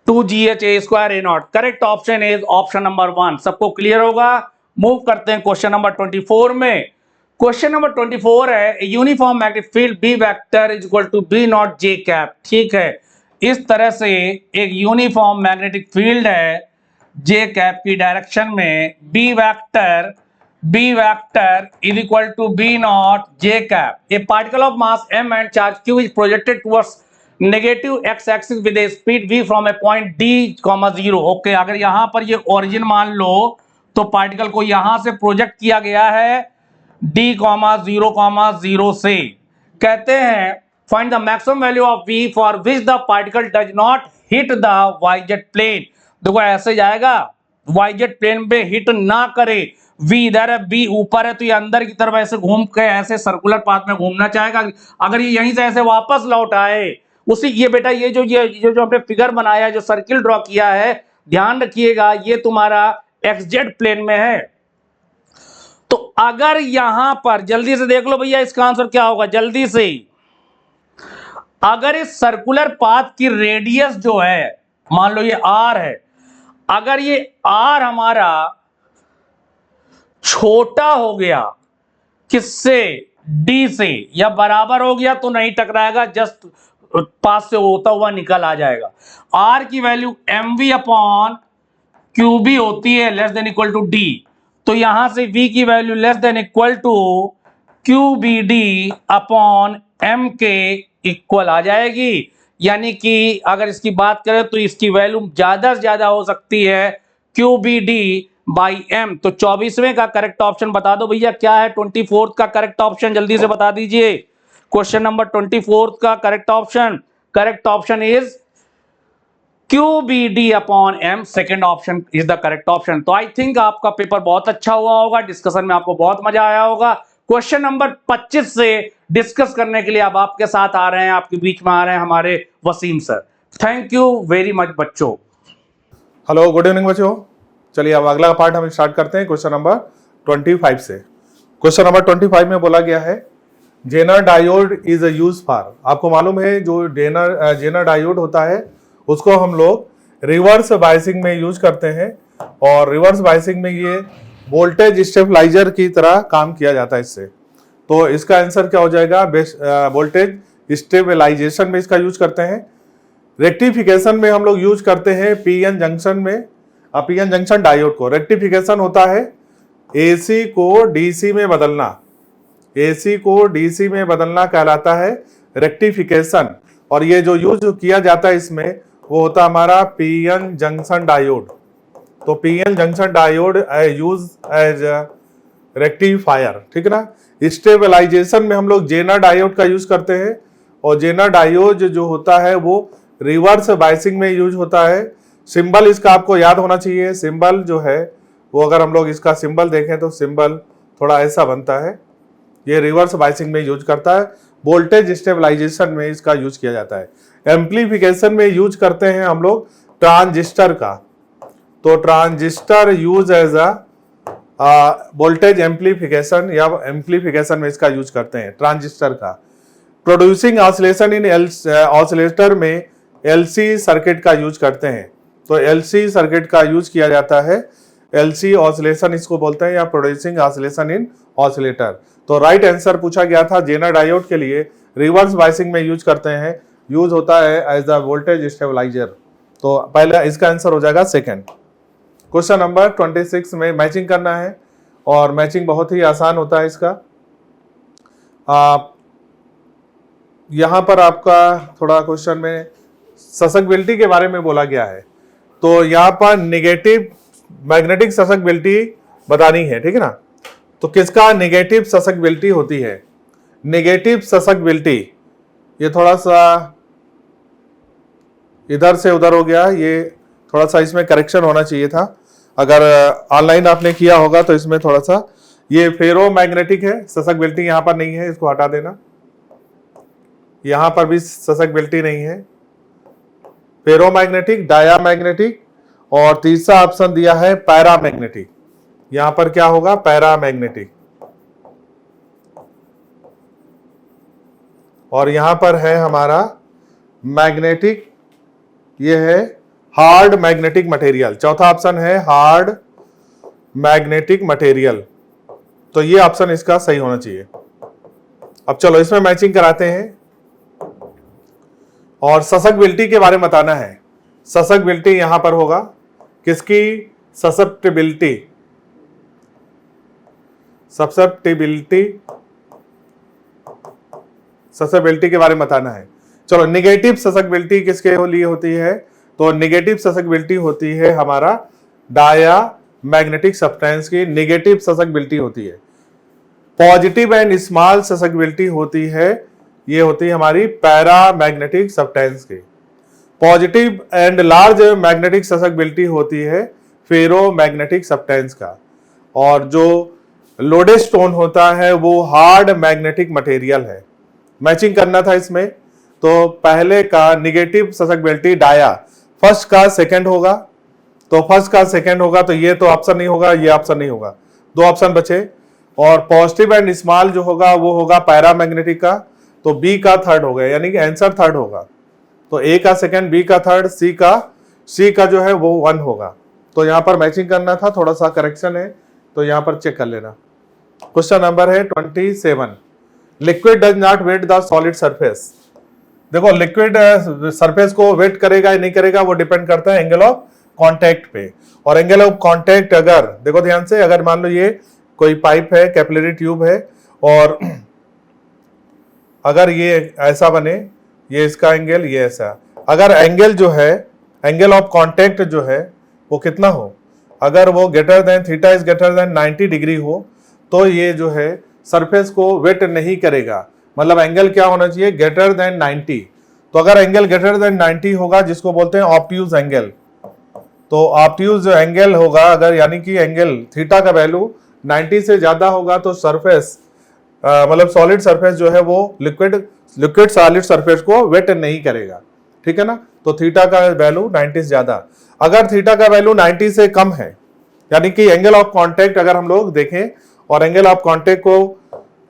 2gh A square A not, correct option is option number 1। सबको क्लियर होगा। मूव करते हैं क्वेश्चन नंबर 24 में। क्वेश्चन नंबर 24 है uniform magnetic field B vector is equal to B naught J cap. ठीक है, इस तरह से एक यूनिफॉर्म मैग्नेटिक फील्ड है जे कैप की डायरेक्शन में, B vector is equal to B naught J cap. A particle of mass m and charge q is projected towards negative x axis with a speed v from a point d, 0। Okay, अगर यहां पर ये origin मान लो तो particle को यहां से project किया गया है d, 0, से। कहते हैं find the maximum value of v for which the particle does not hit the yz plane. देखो ऐसे जाएगा, yz प्लेन पे हिट ना करे, v इधर है, b ऊपर है, तो ये अंदर की तरफ ऐसे घूम के ऐसे सर्कुलर पाथ में घूमना चाहेगा। अगर ये यहीं से ऐसे वापस लौट आए उसी, ये बेटा ये जो हमने फिगर बनाया है, जो सर्किल ड्रॉ किया है, ध्यान रखिएगा ये तुम्हारा xz प्लेन में है। तो अगर यहां पर जल्दी से देख लो भैया इसका आंसर क्या होगा जल्दी से। अगर इस सर्कुलर पाथ की रेडियस जो है, मान लो ये r है, अगर ये r हमारा छोटा हो गया किससे, d से, या बराबर हो गया तो नहीं टकराएगा, जस्ट पास से होता हुआ निकल आ जाएगा। r की वैल्यू mv अपॉन qb होती है less than equal to d, तो यहां से v की वैल्यू less than equal to qbd upon m के इक्वल आ जाएगी। यानी कि अगर इसकी बात करें तो इसकी वैल्यू ज्यादा से ज्यादा हो सकती है qbd बाई m। तो 24वें का करेक्ट ऑप्शन बता दो भैया क्या है। 24th का करेक्ट ऑप्शन जल्दी से बता दीजिए। क्वेश्चन नंबर 24 का correct option is QBD upon M, second option is the correct option. तो आई थिंक आपका पेपर बहुत अच्छा हुआ होगा, डिस्कशन में आपको बहुत मजा आया होगा। क्वेश्चन नंबर 25 से डिस्कस करने के लिए अब आपके साथ आ रहे हैं, आपके बीच में आ रहे हैं हमारे Wasim sir. Thank you very much बच्चों। हेलो, गुड इवनिंग बच्चों। चलिए अब अगला पार्ट हम स्टार्ट करते हैं क्वेश्चन नंबर 25 से। क्वेश्चन नंबर 25 में बोला गया है Zener diode is use for. आपको मालूम है जो जेनर डायोड होता है उसको हम लोग रिवर्स बायसिंग में यूज करते हैं, और रिवर्स बायसिंग में ये वोल्टेज स्टेबलाइजर की तरह काम किया जाता है इससे। तो इसका आंसर क्या हो जाएगा, वोल्टेज स्टेबलाइजेशन में इसका यूज करते हैं। रेक्टिफिकेशन में हम लोग यूज करते हैं पीएन जंक्शन में, पीएन जंक्शन डायोड को। रेक्टिफिकेशन होता है एसी को डीसी में बदलना, एसी को डीसी में बदलना कहलाता है रेक्टिफिकेशन। और ये जो यूज किया जाता है इसमें वो होता है हमारा पीएन जंक्शन डायोड। तो PN junction diode use as rectifier, ठीक है ना। स्टेबलाइजेशन में हम लोग जेनर डायोड का यूज करते हैं, और जेनर डायोड जो होता है वो रिवर्स बायसिंग में यूज होता है। सिंबल इसका आपको याद होना चाहिए। सिंबल जो है वो अगर हम लोग इसका सिंबल देखें तो सिंबल थोड़ा ऐसा बनता है। ये रिवर्स बायसिंग में यूज करता है। वोल्टेज स्टेबलाइजेशन में इसका यूज किया जाता है। एम्प्लीफिकेशन में यूज करते हैं हम लोग ट्रांजिस्टर का। तो transistor use as voltage amplification या एम्प्लीफिकेशन में इसका यूज करते हैं ट्रांजिस्टर का। प्रोड्यूसिंग ऑसिलेशन इन ऑसिलेटर में एलसी सर्किट का यूज करते हैं। तो एलसी सर्किट का यूज किया जाता है। एलसी ऑसिलेशन इसको बोलते हैं, या प्रोड्यूसिंग ऑसिलेशन इन ऑसिलेटर। तो राइट आंसर पूछा गया था जेनर डायोड के लिए रिवर्स बायसिंग में यूज करते हैं, यूज होता है एज द वोल्टेज स्टेबलाइजर। तो पहला इसका आंसर हो जाएगा सेकंड। क्वेश्चन नंबर 26 में मैचिंग करना है, और मैचिंग बहुत ही आसान होता है इसका। यहां पर आपका थोड़ा क्वेश्चन में ससेप्टिबिलिटी के बारे में बोला गया है। तो यहाँ पर नेगेटिव मैग्नेटिक ससेप्टिबिलिटी बतानी है, ठीक है ना। तो किसका नेगेटिव ससेप्टिबिलिटी होती है, नेगेटिव ससेप्टिबिलिटी ये थोड़ा सा इधर से उधर हो गया, ये थोड़ा सा इसमें करेक्शन होना चाहिए था। अगर ऑनलाइन आपने किया होगा तो इसमें थोड़ा सा, ये फेरो मैग्नेटिक है, ससेप्टिबिलिटी यहाँ पर नहीं है, इसको हटा देना। यहाँ पर भी ससेप्टिबिलिटी नहीं है। फेरोमैग्नेटिक, डायामैग्नेटिक, और तीसरा ऑप्शन दिया है पैरामैग्नेटिक। यहां पर क्या होगा? पैरामैग्नेटिक। और यहां पर है हमारा मैग्नेटिक, ये है हार्ड मैग्नेटिक मटेरियल। चौथा ऑप्शन है हार्ड मैग्नेटिक मटेरियल। तो ये ऑप्शन इसका सही होना चाहिए। अब चलो इसमें मैचिंग कराते हैं और ससेप्टिबिलिटी के बारे में बताना है। ससेप्टिबिलिटी यहां पर होगा किसकी? ससेप्टिबिलिटी, ससेप्टिबिलिटी, ससेप्टिबिलिटी के बारे में बताना है। चलो निगेटिव ससेप्टिबिलिटी किसके लिए होती है? तो निगेटिव ससेप्टिबिलिटी होती है हमारा डाया मैग्नेटिक सब्सटेंस की निगेटिव ससेप्टिबिलिटी होती है। पॉजिटिव एंड स्मॉल ससेप्टिबिलिटी होती है, ये होती है हमारी पैरामैग्नेटिक सब्सटेंस की। Positive and large magnetic susceptibility होती है फेरोमैग्नेटिक सब्सटेंस का। और जो लोडेड स्टोन होता है वो हार्ड मैग्नेटिक मटेरियल है। मैचिंग करना था इसमें, तो पहले का निगेटिव ससेप्टिबिलिटी डाया, फर्स्ट का सेकंड होगा, तो फर्स्ट का सेकंड होगा तो ये तो ऑप्शन नहीं होगा, ये ऑप्शन नहीं होगा, दो ऑप्शन बचे। और पॉजिटिव एंड स्मॉल जो होगा वो होगा पैरामैग्नेटिक का, तो बी का थर्ड होगा, यानी कि आंसर थर्ड होगा। तो ए का सेकंड, बी का थर्ड, सी का जो है वो 1 होगा। तो यहां पर मैचिंग करना था, थोड़ा सा करेक्शन है तो यहां पर चेक कर लेना। क्वेश्चन नंबर है 27। Liquid does not wet the solid surface. देखो लिक्विड सरफेस को वेट करेगा या नहीं करेगा वो डिपेंड करता है एंगल ऑफ कांटेक्ट पे। और एंगल ऑफ कांटेक्ट अगर देखो ध्यान से, अगर मान लो ये कोई पाइप है, कैपिलरी ट्यूब है, और अगर ये ऐसा बने, ये इसका एंगल, ये ऐसा, अगर एंगल जो है, एंगल ऑफ कांटेक्ट जो है वो कितना हो, अगर वो greater than theta is greater than 90 degree हो, तो ये जो है सरफेस को वेट नहीं करेगा। मतलब एंगल क्या होना चाहिए? Greater than 90। तो अगर एंगल ग्रेटर देन 90 होगा, जिसको बोलते हैं ऑब्ट्यूज एंगल, तो ऑब्ट्यूज एंगल होगा अगर, यानी कि एंगल थीटा का वैल्यू 90 से ज्यादा होगा तो सरफेस मतलब सॉलिड सरफेस जो है वो लिक्विड सॉलिड सरफेस को वेट नहीं करेगा। ठीक है ना? तो थीटा का वैल्यू 90 से ज्यादा। अगर थीटा का वैल्यू 90 से कम है, यानी कि एंगल ऑफ कांटेक्ट अगर हम लोग देखें, और एंगल ऑफ कांटेक्ट को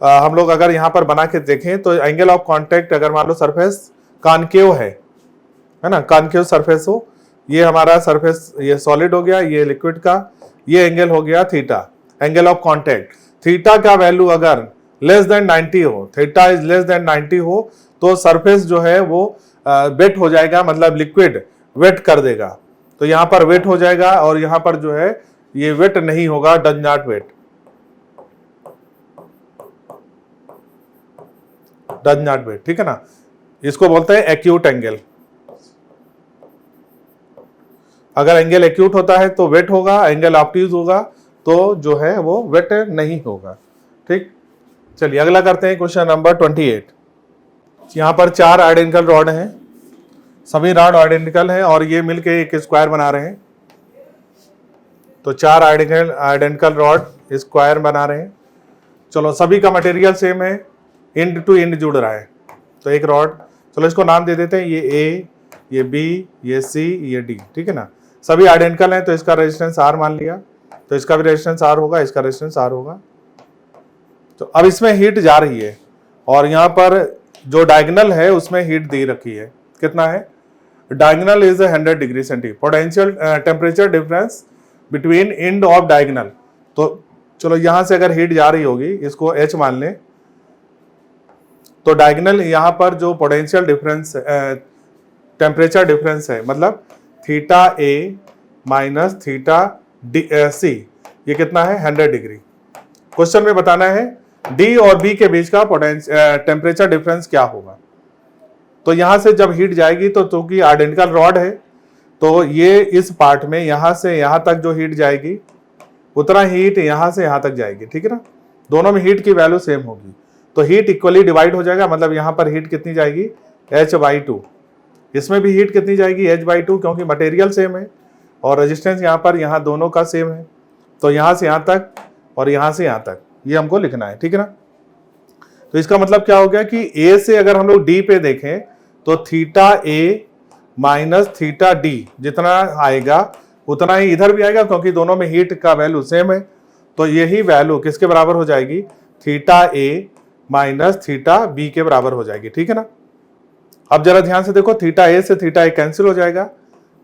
हम लोग अगर यहां पर बना के देखें, तो एंगल ऑफ कांटेक्ट अगर मान लो सरफेस कॉनकेव है ना, कॉनकेव सरफेस हो, ये हमारा सरफेस ये सॉलिड हो गया, ये लिक्विड का, ये एंगल हो गया theta, angle of contact. Theta का वैल्यू अगर लेस देन 90 हो, थीटा इज लेस देन 90 हो, तो सरफेस जो है वो वेट हो जाएगा, मतलब लिक्विड वेट कर देगा। तो यहां पर वेट हो जाएगा, और यहां पर जो है ये वेट नहीं होगा, does not wet, does not wet. ठीक है ना? इसको बोलते हैं एक्यूट एंगल। अगर एंगल एक्यूट होता है तो वेट होगा, एंगल ऑब्ट्यूज होगा तो जो है वो वेट नहीं होगा। ठीक, चलिए अगला करते हैं क्वेश्चन नंबर 28। यहां पर 4 आइडेंटिकल रॉड हैं, सभी रॉड आइडेंटिकल हैं और ये मिलके एक स्क्वायर बना रहे हैं। तो 4 आइडेंटिकल रॉड स्क्वायर बना रहे हैं। चलो सभी का मटेरियल सेम है, एंड टू एंड जुड़ रहा है। तो एक रॉड, चलो इसको नाम दे देते हैं, ये ए, ये बी, ये सी, ये डी। ठीक है ना? सभी आइडेंटिकल हैं तो इसका रेजिस्टेंस आर मान लिया, तो इसका भी रेजिस्टेंस आर होगा, इसका रेजिस्टेंस आर होगा। तो अब इसमें हीट जा रही है, और यहाँ पर जो डायगोनल है उसमें हीट दे रखी है, कितना है? Diagonal is 100 degree centigrade. Potential temperature difference between end of diagonal. तो चलो यहाँ से अगर हीट जा रही होगी, इसको एच मान लें, तो डायगोनल यहाँ पर जो पोटेंशियल डिफरेंस टेम्परेचर डिफरेंस है, मतलब थीटा ए माइनस थीटा सी, ये कितना है? 100 डिग्री। क्वेश्चन में बताना है डी और बी के बीच का टेम्परेचर डिफरेंस क्या होगा। तो यहां से जब हीट जाएगी, तो क्योंकि आइडेंटिकल रॉड है, तो ये इस पार्ट में यहां से यहां तक जो हीट जाएगी, उतना हीट यहां से यहां तक जाएगी। ठीक है ना? दोनों में हीट की वैल्यू सेम होगी। तो हीट इक्वली डिवाइड हो जाएगा, मतलब यहाँ पर हीट कितनी जाएगी h/2, इसमें भी हीट कितनी जाएगी h/2, क्योंकि मटेरियल सेम है और रेजिस्टेंस यहाँ पर यहाँ दोनों का सेम है। तो यहाँ से यहाँ तक और यहाँ से यहाँ तक ये हमको लिखना है, ठीक है ना। तो इसका मतलब क्या हो गया कि A से अगर हम लोग D पे देखें तो theta A minus theta D जितना आएगा उतना ही इधर भी आएगा, क्योंकि दोनों में हीट का वैल्यू सेम है। तो यही वैल्यू किसके बराबर हो जाएगी, theta A minus theta B के बराबर हो जाएगी, ठीक है ना। अब जरा ध्यान से देखो, थीटा A से थीटा A कैंसिल हो जाएगा,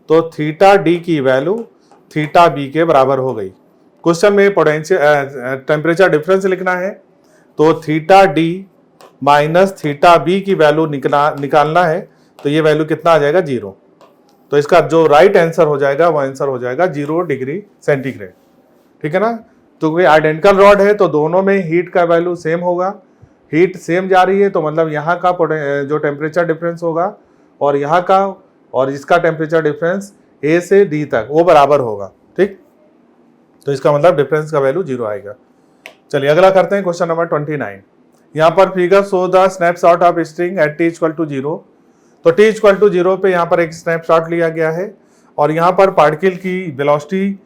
तो थीटा D की वैल्यू थीटा B के बराबर हो गई। क्वेश्चन में पोटेंशियल टेम्परेचर डिफरेंस लिखना है, तो theta D minus theta B की वैल्यू निकालना है, तो ये वैल्यू कितना आ जाएगा 0। तो इसका जो राइट आंसर हो जाएगा वो आंसर हो जाएगा 0 डिग्री सेंटीग्रेड, ठीक है ना। तो कोई आइडेंटिकल रॉड है तो दोनों में हीट का वैल्यू सेम होगा, हीट सेम जा रही है तो मतलब यहाँ का जो टेम्परेचर डिफरेंस होगा और यहाँ का और इसका टेम्परेचर डिफरेंस A से D तक वो बराबर होगा, ठीक। तो इसका मतलब डिफरेंस का वैल्यू 0 आएगा। चलिए अगला करते हैं क्वेश्चन नंबर 29। यहाँ पर figure show the snapshot of string at t equal to 0। तो t इक्वल टू 0 पे यहाँ पर एक स्नैपशॉट लिया गया है और यहाँ पर पार्टिकल की वेलोसिटी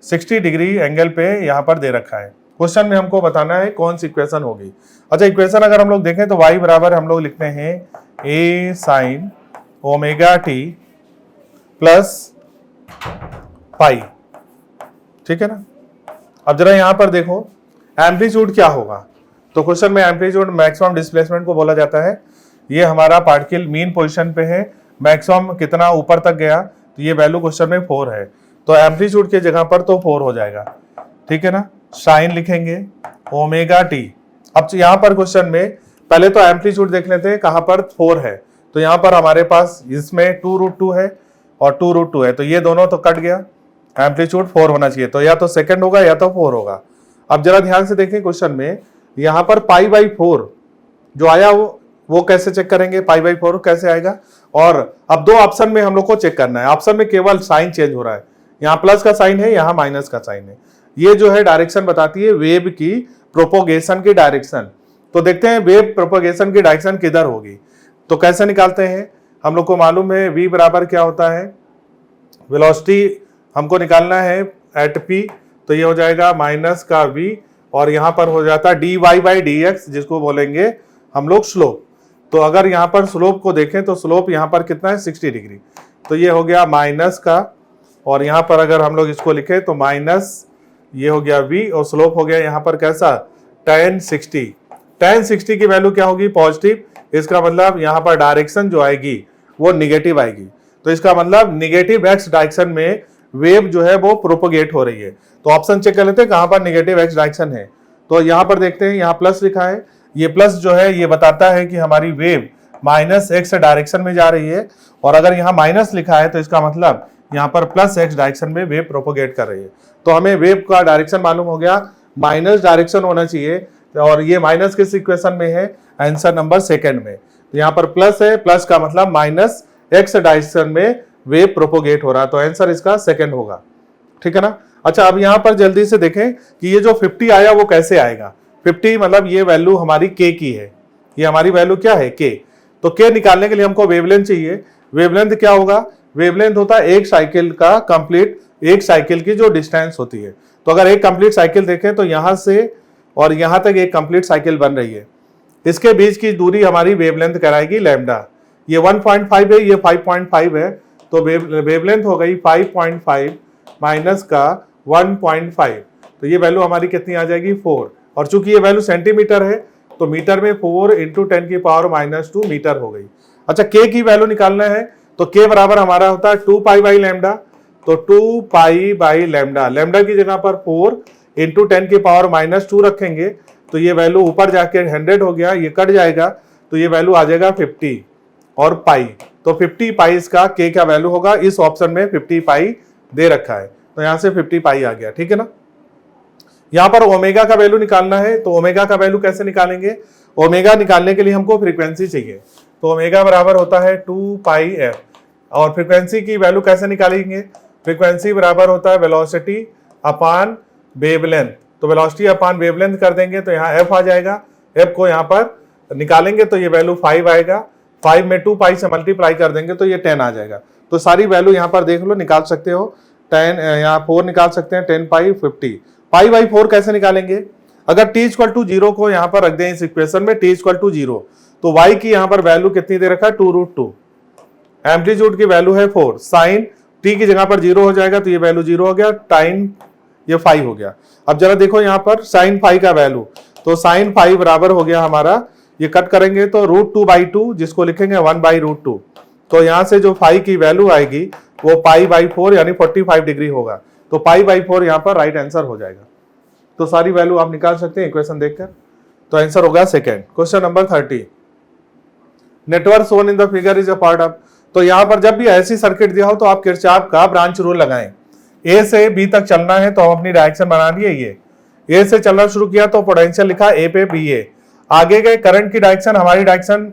60 डिग्री एंगल पे यहाँ पर दे रखा है। क्वेश्चन में हमको बताना है कौन सी इक्वेशन होगी। अच्छा, इक्वेशन अगर हम लोग देखें तो y बराबर हम लोग लिखते हैं a sin omega t plus pi, ठीक है ना। अब जरा यहाँ पर देखो एम्पलीट्यूड क्या होगा। तो क्वेश्चन में एम्पलीट्यूड मैक्सिमम डिस्प्लेसमेंट को बोला जाता है। ये हमारा पार्टिकल मीन पोजीशन पे है, मैक्सिमम कितना ऊपर तक गया, तो ये वैल्यू क्वेश्चन में 4 है, तो एम्पलीट्यूड की जगह पर तो 4 हो जाएगा, ठीक है ना। साइन लिखेंगे ओमेगा टी। अब यहाँ पर क्वेश्चन में पहले तो एम्पलीट्यूड देख लेते हैं, कहाँ पर 4 है, तो यहाँ पर हमारे पास इसमें 2√2 है और 2√2 है, तो ये दोनों तो कट गया, एम्पलीट्यूड 4 होना चाहिए, तो या तो सेकंड होगा या तो 4 होगा। अब जरा ध्यान से देखें क्वेश्चन में यहाँ पर π/4 जो आया वो कैसे चेक करेंगे, π/4 कैसे आएगा। और अब दो ऑप्शन में हम लोग को चेक करना है, ऑप्शन में केवल साइन चेंज हो रहा है, यहाँ प्लस का साइन है, यहाँ माइनस का साइन है। ये जो है डायरेक्शन बताती है वेव की प्रोपोगेशन की डायरेक्शन। तो देखते हैं वेव प्रोपोगेशन की डायरेक्शन किधर होगी, तो कैसे निकालते हैं। हम लोग को मालूम है v बराबर क्या होता है, वेलोसिटी हमको निकालना है एट p, तो ये हो जाएगा माइनस का v और यहाँ पर हो जाता है dy/dx जिसको बोलेंगे हम लोग स्लोप। तो अगर यहाँ पर स्लोप को देखें तो स्लोप यहाँ पर कितना है 60 डिग्री, तो ये हो गया माइनस का, और यहाँ पर अगर हम लोग इसको लिखें तो माइनस ये हो गया v और स्लोप हो गया यहाँ पर कैसा tan 60। tan 60 की वैल्यू क्या होगी पॉजिटिव, इसका मतलब यहाँ पर डायरेक्शन जो आएगी वो निगेटिव आएगी। तो इसका मतलब निगेटिव x डायरेक्शन में वेव जो है वो प्रोपोगेट हो रही है। तो ऑप्शन चेक कर लेते हैं कहाँ पर निगेटिव x डायरेक्शन है। तो यहाँ पर देखते हैं, यहाँ प्लस लिखा है, ये प्लस जो है ये बताता है कि हमारी वेव माइनस x डायरेक्शन में जा रही है, और अगर यहाँ माइनस लिखा है तो इसका मतलब यहाँ पर प्लस x डायरेक्शन में वेव प्रोपोगेट कर रही है। तो हमें वेव का डायरेक्शन मालूम हो गया, माइनस डायरेक्शन होना चाहिए, और ये माइनस किस इक्वेशन में है, आंसर नंबर सेकंड में। तो यहाँ पर प्लस है, प्लस का मतलब माइनस x डायरेक्शन में वेव प्रोपोगेट हो रहा है, तो आंसर इसका सेकंड होगा, ठीक है ना। अच्छा, अब यहाँ पर जल्दी से देखें कि ये जो 50 आया वो कैसे आएगा। 50 मतलब ये वैल्यू हमारी k की है, ये हमारी वैल्यू क्या है k। तो k निकालने के लिए हमको वेवलेंथ चाहिए। वेवलेंथ क्या होगा, वेवलेंथ होता है एक साइकिल का कंप्लीट, एक साइकिल की जो डिस्टेंस होती है। तो अगर एक कंप्लीट साइकिल देखें तो यहाँ से और यहाँ तक एक कंप्लीट साइकिल बन रही है, इसके बीच की दूरी हमारी वेवलेंथ कराएगी लैम्डा। ये 1.5 है, ये 5.5 है, तो वेवलेंथ हो गई 5.5 माइनस का 1.5, तो ये वैल्यू हमारी कितनी आ जाएगी 4। और चूंकि ये वैल्यू सेंटीमीटर है तो मीटर में 4 × 10⁻⁻2 मीटर हो गई। अच्छा, k की वैल्यू निकालना है, तो k बराबर हमारा होता है 2π/λ, तो 2π/λ, लैम्डा की जगह पर 4 × 10⁻⁻2 रखेंगे, तो ये वैल्यू ऊपर जाके 100 हो गया, ये कट जाएगा, तो ये वैल्यू आ जाएगा 50 और पाई। तो 50 पाई इसका k का वैल्यू होगा, इस ऑप्शन में 50 पाई दे रखा है, तो यहाँ से 50 पाई आ गया, ठीक है ना। यहाँ पर ओमेगा का वैल्यू निकालना है, तो ओमेगा का वैल्यू कैसे निकालेंगे, ओमेगा निकालने के लिए हमको फ्रीक्वेंसी चाहिए, तो ओमेगा बराबर होता है 2πf, और फ्रीक्वेंसी की वैल्यू कैसे निकालेंगे, फ्रीक्वेंसी बराबर होता है वेलोसिटी अपॉन वेवलेंथ। तो वेलोसिटी अपॉन वेवलेंथ कर देंगे तो यहाँ f आ जाएगा, एफ को यहाँ पर निकालेंगे तो ये वैल्यू 5 आएगा, 5 में 2 पाई से मल्टीप्लाई कर देंगे तो ये 10 आ जाएगा। तो सारी वैल्यू यहाँ पर देख लो, निकाल सकते हो। 10 यहाँ 4 निकाल सकते हैं, 10 पाई 50। पाई बाई 4 कैसे निकालेंगे? अगर t इक्वल टू 0 को यहाँ पर रख दें इस इक्वेशन में, t इक्वल टू 0, तो y की यहाँ पर वैल्यू कितनी दे रखा है? 2√2। एम्पलीट्यूड की वैल्यू है 4, साइन t की जगह पर 0 हो जाएगा तो ये वैल्यू 0 हो गया, टाइम ये 5 हो गया। अब जरा देखो यहाँ पर साइन 5 का वैल्यू, तो साइन 5 बराबर हो गया हमारा, ये कट करेंगे तो √2/2, जिसको लिखेंगे 1/√2। तो यहाँ से जो 5 की वैल्यू आएगी वो π/4 यानी 45 डिग्री होगा। तो π/4 यहाँ पर राइट आंसर हो जाएगा। तो सारी वैल्यू आप निकाल सकते हैं इक्वेशन देखकर। तो आंसर होगा second. Question number 30, network shown in the figure is a part of. तो यहाँ पर जब भी ऐसी सर्किट दिया हो तो आप किरचॉफ का ब्रांच रूल लगाएं। ए से बी तक चलना है तो हम अपनी डायरेक्शन बना लिए, ये ए से चलना शुरू किया तो पोटेंशियल लिखा ए पे बी ए। आगे गए, करंट की डायरेक्शन हमारी डायरेक्शन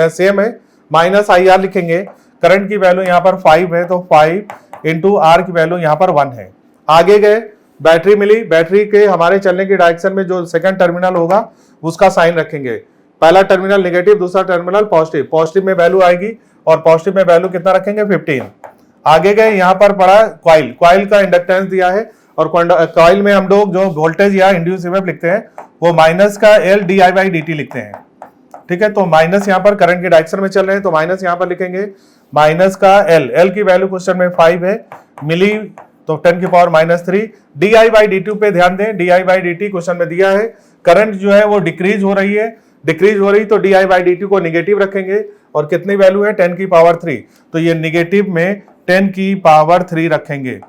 सेम है, -IR लिखेंगे। करंट की वैल्यू यहाँ पर 5 है तो 5 इंटू आर की वैल्यू यहाँ पर 1 है। आगे गए, बैटरी मिली, बैटरी के हमारे चलने की डायरेक्शन में जो सेकंड टर्मिनल होगा उसका साइन रखेंगे। पहला टर्मिनल नेगेटिव, दूसरा टर्मिनल पॉजिटिव। पॉजिटिव में वैल्यू आएगी और पॉजिटिव में वैल्यू कितना रखेंगे? 15। आगे गए, यहाँ पर पड़ा कॉइल, कॉइल का इंडक्टेंस दिया है और कॉइल में हम लोग जो वोल्टेज या इंड्यूस ईएमएफ लिखते हैं वो माइनस का L di/dt लिखते हैं। ठीक है, तो माइनस यहाँ पर करंट के डायरेक्शन में चल रहे हैं तो माइनस यहाँ पर लिखेंगे, माइनस का L की वैल्यू क्वेश्चन में 5 है, मिली तो 10⁻³ di/dt पे ध्यान दें, di/dt क्वेश्चन में दिया है। करंट जो है वो डिक्रीज हो रही है, डिक्रीज हो रही तो di/dt को निगेटिव रखेंगे और कितनी वैल्यू है? 10⁻³ तो ये निगेटिव में 10⁻³ रखेंगे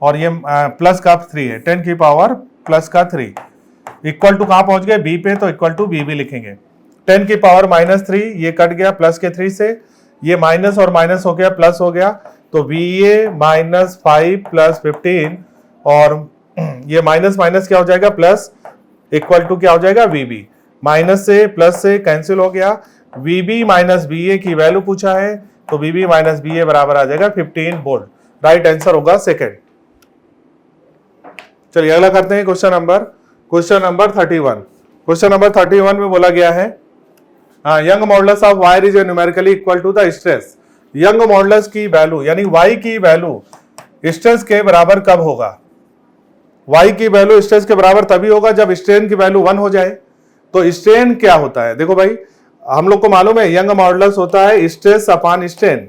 और ये प्लस का 3 है, 10⁻+3 इक्वल टू कहां पहुंच गए? बी पे, तो इक्वल टू बी भी लिखेंगे। 10⁻³ ये कट गया प्लस के 3 से, ये माइनस और माइनस हो गया प्लस हो गया, तो VA -5 + 15 और ये माइनस माइनस क्या हो जाएगा? प्लस, इक्वल टू क्या हो जाएगा? VB। माइनस से प्लस से कैंसिल हो गया, VB - VA की वैल्यू पूछा है तो VB - VA बराबर आ जाएगा 15 वोल्ट। राइट आंसर होगा सेकेंड। चलिए अगला करते हैं क्वेश्चन नंबर 31। क्वेश्चन नंबर 31 में बोला गया है Young modulus of wire is numerically equal to the stress. Young modulus की वैल्यू यानी y की वैल्यू स्ट्रेस के बराबर कब होगा? y की वैल्यू स्ट्रेस के बराबर तभी होगा जब स्ट्रेन की वैल्यू 1 हो जाए। तो स्ट्रेन क्या होता है? देखो भाई, हम लोग को मालूम है यंग मॉडुलस होता है stress upon strain,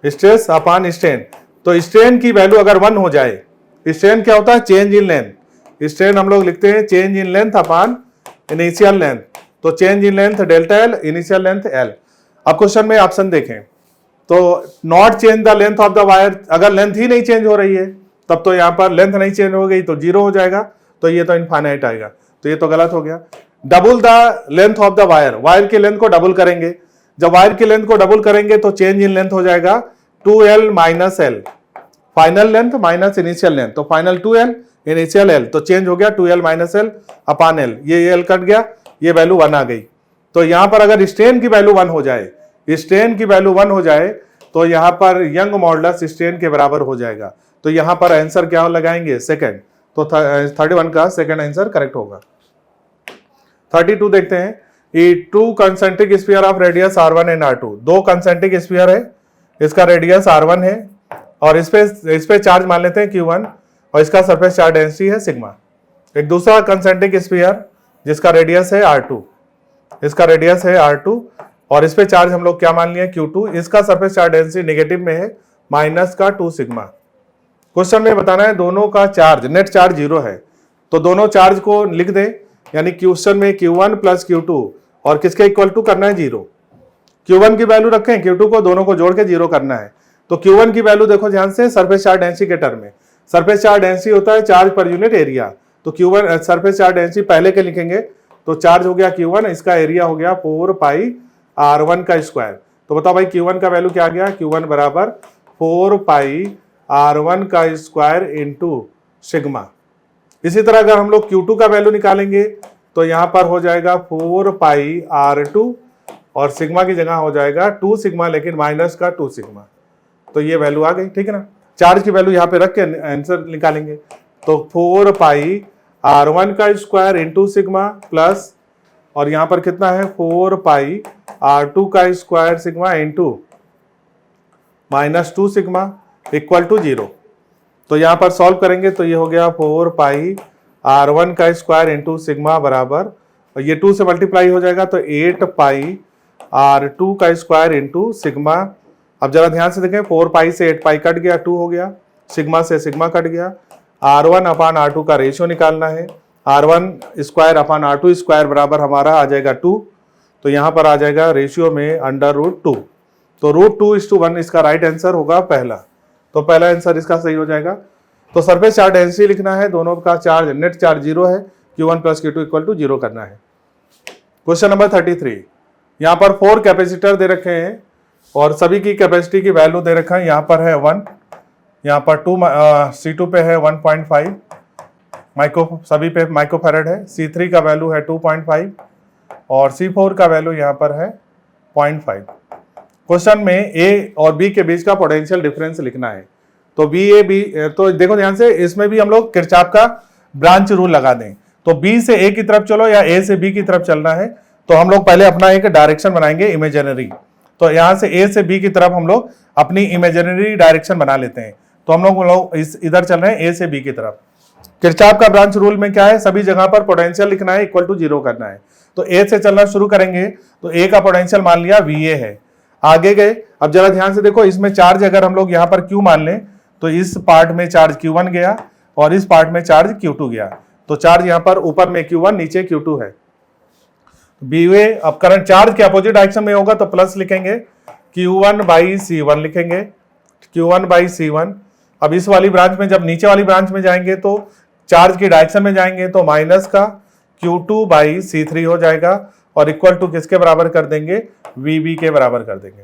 stress upon strain. तो स्ट्रेन की वैल्यू अगर 1 हो जाए, स्ट्रेन क्या होता है? Change in length. स्ट्रेन हम लोग लिखते हैं change in length upon initial length. तो change in length ΔL, initial length L। अब क्वेश्चन में ऑप्शन देखें तो not change the length of the wire, अगर लेंथ ही नहीं चेंज हो रही है तब तो यहाँ पर लेंथ नहीं चेंज हो गई तो 0 हो जाएगा, तो ये तो इनफाइनाइट आएगा, तो ये तो गलत हो गया। Double the length of the wire, wire की लेंथ को डबल करेंगे, जब वायर की लेंथ को डबल करेंगे तो चेंज इन लेंथ हो जाएगा 2L - L, final length minus initial length, तो फाइनल 2L इनिशियल L, तो चेंज हो गया 2L - L अपॉन L, ये L कट गया, ये वैल्यू 1 आ गई। तो यहां पर अगर स्ट्रेन की वैल्यू 1 हो जाए, स्ट्रेन की वैल्यू 1 हो जाए तो यहां पर यंग मॉडुलस स्ट्रेन के बराबर हो जाएगा। तो यहां पर आंसर क्या लगाएंगे? सेकंड। तो 31 का सेकंड आंसर करेक्ट होगा। 32 देखते हैं, ये 2 concentric sphere of radius R1 and R2, 2 concentric sphere है, इसका रेडियस R1 है और इस पे चार्ज मान लेते हैं Q1 और इसका सरफेस चार्ज डेंसिटी है सिग्मा। एक दूसरा कंसेंट्रिक स्फीयर जिसका रेडियस है R2, इसका रेडियस है R2 और इस पे चार्ज हम लोग क्या मान लिए? Q2, इसका सरफेस चार्ज डेंसिटी नेगेटिव में है -2 सिग्मा। क्वेश्चन में बताना है दोनों का चार्ज, नेट चार्ज 0 है, तो दोनों चार्ज को लिख दें, यानी क्वेश्चन में Q1 + Q2 और किसके इक्वल टू करना है? 0। Q1 की वैल्यू रखें, Q2 को दोनों को जोड़ के 0 करना है। तो Q1 की वैल्यू देखो ध्यान से, सरफेस चार्ज डेंसिटी के टर्म में, सरफेस चार्ज डेंसिटी होता है चार्ज पर यूनिट एरिया, तो Q1 सरफेस चार्ज डेंसिटी पहले के लिखेंगे, तो चार्ज हो गया Q1, इसका एरिया हो गया 4πr1 का स्क्वायर। तो बताओ भाई Q1 का वैल्यू क्या आ गया? Q1 बराबर 4πr1 का स्क्वायर इंटू सिग्मा। इसी तरह अगर हम लोग Q2 का वैल्यू निकालेंगे तो यहां पर हो जाएगा 4πr2 और सिग्मा की जगह हो जाएगा 2 सिग्मा, लेकिन -2 सिग्मा, तो ये वैल्यू आ गई। ठीक है ना, चार्ज की वैल्यू यहाँ पे रख के आंसर निकालेंगे, तो 4πr1 का स्क्वायर इंटू सिग्मा प्लस और यहाँ पर कितना है 4 पाई R2 का square sigma into -2 sigma equal to 0। तो यहाँ पर सॉल्व करेंगे तो ये हो गया 4 पाई R1 का स्क्वायर इंटू सिग्मा बराबर, और ये 2 से मल्टीप्लाई हो जाएगा तो 8 पाई R2 का स्क्वायर इंटू सिग्मा। अब जरा ध्यान से देखें, 4 पाई से 8 पाई कट गया, 2 हो गया, सिग्मा से सिग्मा कट गया। R1 अपान R2 का रेशियो निकालना है, R1 square upon R2 square बराबर हमारा आ जाएगा 2। तो यहाँ पर आ जाएगा रेशियो में √2। तो √2:1 इसका राइट आंसर होगा पहला। तो पहला आंसर इसका सही हो जाएगा। तो सरफेस चार्ज डेंसिटी लिखना है, दोनों का चार्ज नेट चार्ज 0 है, Q1 + Q2 = 0 करना है। क्वेश्चन नंबर 33, यहाँ पर 4 कैपेसिटर दे रखे हैं और सभी की कैपेसिटी की वैल्यू दे रखा है। यहाँ पर है 1, यहाँ पर C2 पे है 1.5 माइक्रो, सभी पे माइक्रोफैरड है। C3 का वैल्यू है 2.5 और C4 का वैल्यू यहाँ पर है 0.5। क्वेश्चन में A और B के बीच का पोटेंशियल डिफरेंस लिखना है। तो तो देखो ध्यान से, इसमें भी हम लोग किरचॉफ का ब्रांच रूल लगा दें। तो B से A की तरफ चलो या A से B की तरफ चलना है, तो हम लोग पहले अपना एक डायरेक्शन बनाएंगे इमेजिनरी। तो यहाँ से A से B की तरफ हम लोग अपनी इमेजिनरी डायरेक्शन बना लेते हैं। तो हम लोग इधर चल रहे हैं A से B की तरफ। किरचॉफ का ब्रांच रूल में क्या है, सभी जगह पर पोटेंशियल लिखना है, इक्वल टू 0 करना है। तो A से चलना शुरू करेंगे तो A का पोटेंशियल मान लिया VA है, आगे गए। अब जरा ध्यान से देखो, इसमें चार्ज अगर हम लोग यहाँ पर Q मान लें तो इस पार्ट में चार्ज Q1 गया और इस पार्ट में चार्ज Q2 गया। तो चार्ज यहाँ पर ऊपर में Q1 नीचे Q2 है। BA अब करंट चार्ज के अपोजिट डायरेक्शन में होगा तो प्लस लिखेंगे, Q1/C1 लिखेंगे, Q1/C1। अब इस वाली ब्रांच में जब नीचे वाली ब्रांच में जाएंगे तो चार्ज की डायरेक्शन में जाएंगे तो माइनस का Q2/C3 हो जाएगा और इक्वल टू किसके बराबर कर देंगे, VB के बराबर कर देंगे।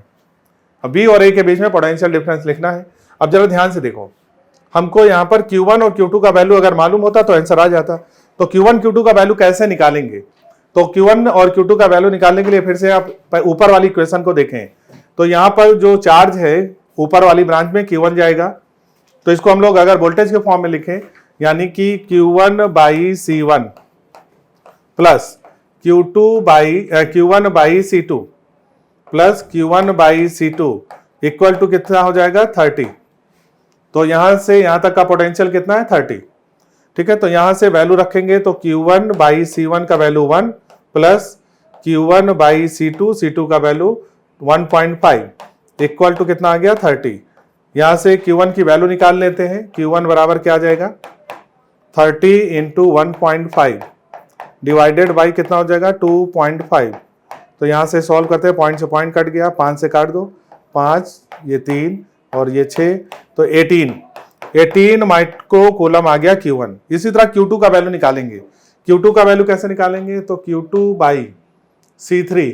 अब B और A के बीच में पोटेंशियल डिफरेंस लिखना है। अब जरा ध्यान से देखो, हमको यहाँ पर Q1 और Q2 का वैल्यू अगर मालूम होता तो आंसर आ जाता। तो Q1 Q2 का वैल्यू कैसे निकालेंगे, तो Q1 और Q2 का वैल्यू निकालने के लिए फिर से आप ऊपर वाली इक्वेशन को देखें। तो यहाँ पर जो चार्ज है ऊपर वाली ब्रांच में Q1 जाएगा, तो इसको हम लोग अगर वोल्टेज के फॉर्म में लिखें, यानी कि Q1/C1 plus Q1/C2 plus Q1/C2 equal to कितना हो जाएगा 30। तो यहां से यहां तक का पोटेंशियल कितना है 30, ठीक है। तो यहां से वैल्यू रखेंगे तो Q1/C1 का वैल्यू 1 प्लस Q1/C2, C2 का वैल्यू 1.5 इक्वल टू कितना आ गया 30। यहां से Q1 की वैल्यू निकाल लेते हैं। Q1 बराबर क्या आ जाएगा 30 इंटू 1.5 डिवाइडेड बाई कितना हो जाएगा 2.5। तो यहां से सॉल्व करते हैं, पॉइंट से पॉइंट कट गया, 5 से काट दो, 5 ये 3 और ये 6, तो 18 माइक्रो कूलम आ गया Q1। इसी तरह Q2 का वैल्यू निकालेंगे। Q2 का वैल्यू कैसे निकालेंगे, तो Q2/C3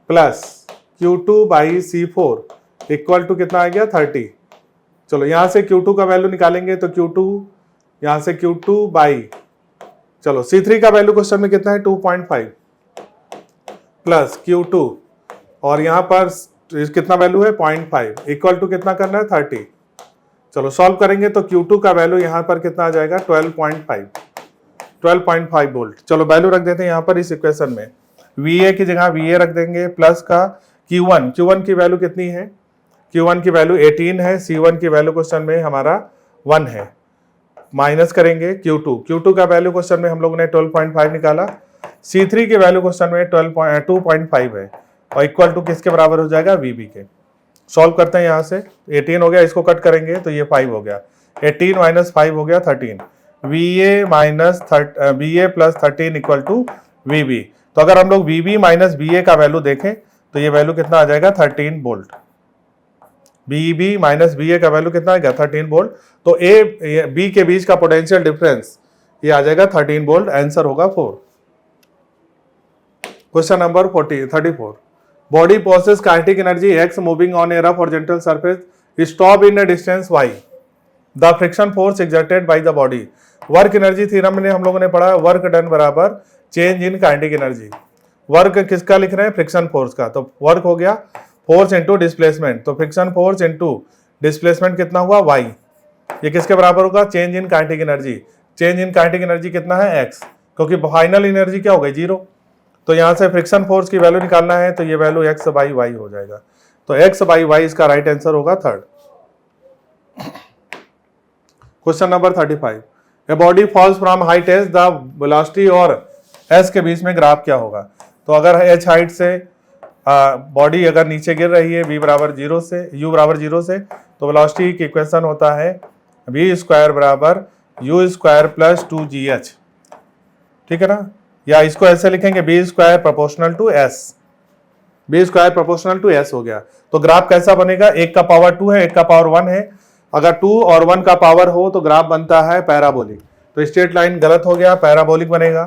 plus Q2/C4 equal to कितना आ गया 30। चलो यहां से Q2 का वैल्यू निकालेंगे तो यहां से चलो C3 का वैल्यू क्वेश्चन में कितना है 2.5 प्लस Q2 और यहां पर कितना वैल्यू है 0.5 इक्वल टू कितना करना है 30। चलो सॉल्व करेंगे तो Q2 का वैल्यू यहां पर कितना आ जाएगा 12.5 वोल्ट। चलो वैल्यू रख देते हैं यहां पर इस इक्वेशन में, VA की जगह VA रख देंगे प्लस का Q1 की वैल्यू कितनी है, Q1 की वैल्यू 18 है, C1 की वैल्यू क्वेश्चन में हमारा 1 है, माइनस करेंगे Q2 का वैल्यू क्वेश्चन में हम लोगों ने 12.5 निकाला, C3 की वैल्यू क्वेश्चन में 2.5 है और इक्वल टू किसके बराबर हो जाएगा VB के। सॉल्व करते हैं, यहाँ से 18 हो गया, इसको कट करेंगे तो ये 5 हो गया, 18 माइनस 5 हो गया 13, VA plus 13 equal to VB। तो अगर हम लोग VB माइनस VA का वैल्यू देखें तो ये वैल्यू कितना आ जाएगा 13 वोल्ट। BB माइनस BA का वैल्यू कितना आएगा 13 वोल्ट। तो B के बीच का पोटेंशियल डिफरेंस ये आ जाएगा 13 वोल्ट, आंसर होगा 4। Question number 34, body possesses kinetic energy X moving on a rough horizontal surface stop in a distance Y. The friction force exerted by the body. Work energy theorem में हम लोगों ने पढ़ा work done बराबर change in kinetic energy. Work किसका लिख रहे हैं, फ्रिक्शन फोर्स का। तो वर्क हो गया फोर्स इंटू डिस्प्लेसमेंट, तो फ्रिक्शन फोर्स इंटू डिस्प्लेसमेंट कितना हुआ y, ये किसके बराबर होगा change in kinetic energy. Change in kinetic energy कितना है x, क्योंकि फाइनल एनर्जी क्या हो गई 0। तो यहाँ से फ्रिक्शन फोर्स की वैल्यू निकालना है, तो ये वैल्यू x बाई वाई हो जाएगा। तो x बाई वाई इसका राइट आंसर होगा third. Question number 35, a body falls from height S, the velocity और s के बीच में ग्राफ क्या होगा। तो अगर h हाइट से बॉडी अगर नीचे गिर रही है v बराबर 0 से, u बराबर 0 से, तो वेलोसिटी की इक्वेशन होता है v स्क्वायर बराबर u स्क्वायर प्लस 2gh, ठीक है ना। या इसको ऐसे लिखेंगे b square proportional to s, b square proportional to s हो गया। तो ग्राफ कैसा बनेगा, एक का पावर 2 है, एक का पावर 1 है। अगर 2 और 1 का पावर हो तो ग्राफ बनता है पैराबोलिक। तो स्ट्रेट लाइन गलत हो गया, पैराबोलिक बनेगा।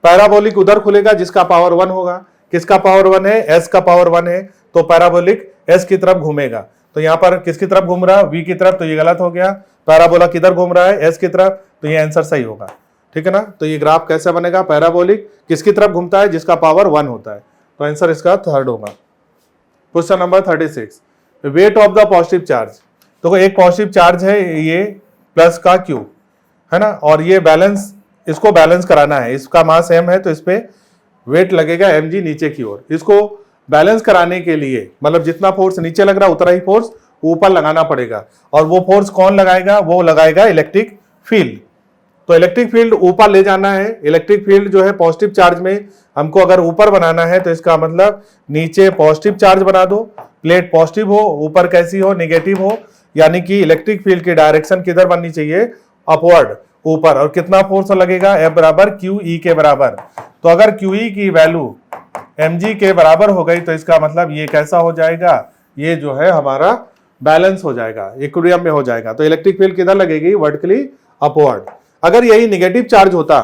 पैराबोलिक उधर खुलेगा जिसका पावर 1 होगा। किसका पावर 1 है, s का पावर 1 है, तो पैराबोलिक s की तरफ घूमेगा। तो यहाँ पर किसकी तरफ घूम रहा है, v की तरफ, तो ये गलत हो गया। पैराबोला किधर घूम रहा है, s की तरफ, तो ये आंसर सही होगा, ठीक है ना। तो ये ग्राफ कैसे बनेगा, पैराबोलिक किसकी तरफ घूमता है, जिसका पावर 1 होता है। तो आंसर इसका थर्ड होगा। Question number 36, weight of the positive charge. तो एक पॉजिटिव चार्ज है ये प्लस का क्यू, है ना, और ये बैलेंस, इसको बैलेंस कराना है। इसका मास m है, तो इस पे वेट लगेगा mg नीचे की ओर। इसको बैलेंस कराने के लिए मतलब जितना फोर्स नीचे लग रहा है उतना ही फोर्स ऊपर लगाना पड़ेगा। और वो फोर्स कौन लगाएगा, वो लगाएगा इलेक्ट्रिक फील्ड। तो इलेक्ट्रिक फील्ड ऊपर ले जाना है। इलेक्ट्रिक फील्ड जो है पॉजिटिव चार्ज में हमको अगर ऊपर बनाना है, तो इसका मतलब नीचे पॉजिटिव चार्ज बना दो, प्लेट पॉजिटिव हो, ऊपर कैसी हो, नेगेटिव हो, यानी कि इलेक्ट्रिक फील्ड की डायरेक्शन किधर बननी चाहिए, अपवर्ड, ऊपर। और कितना फोर्स लगेगा, F बराबर QE के बराबर। तो अगर QE की वैल्यू mg के बराबर हो गई, तो इसका मतलब ये कैसा हो जाएगा, ये जो है हमारा बैलेंस हो जाएगा, इक्विलिब्रियम में हो जाएगा। तो इलेक्ट्रिक फील्ड किधर लगेगी, वर्टिकली अपवर्ड। अगर यही निगेटिव चार्ज होता,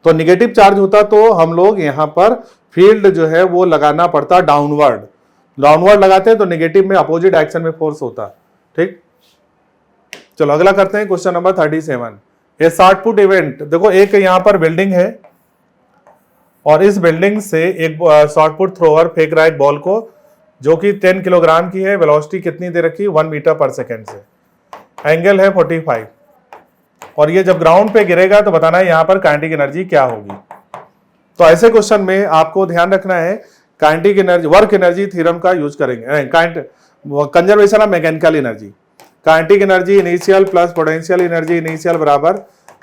तो निगेटिव चार्ज होता तो हम लोग यहां पर फील्ड जो है वो लगाना पड़ता डाउनवर्ड। डाउनवर्ड लगाते हैं तो निगेटिव में अपोजिट डायरेक्शन में फोर्स होता, ठीक। चलो अगला करते हैं, क्वेश्चन नंबर 37, ये शॉर्ट पुट इवेंट। देखो एक यहां पर बिल्डिंग है और इस बिल्डिंग से एक शॉर्ट पुट थ्रोअर फेंक रहा है एक बॉल को, जो कि 10 किलोग्राम की है। वेलोसिटी कितनी दे रखी, 1 मीटर पर सेकेंड से। एंगल है 45, और ये जब ग्राउंड पे गिरेगा तो बताना है यहाँ पर काइनेटिक एनर्जी क्या होगी। तो ऐसे क्वेश्चन में आपको ध्यान रखना है kinetic energy, work energy theorem का यूज करेंगे, conservation of mechanical energy. Kinetic energy initial plus potential energy initial बराबर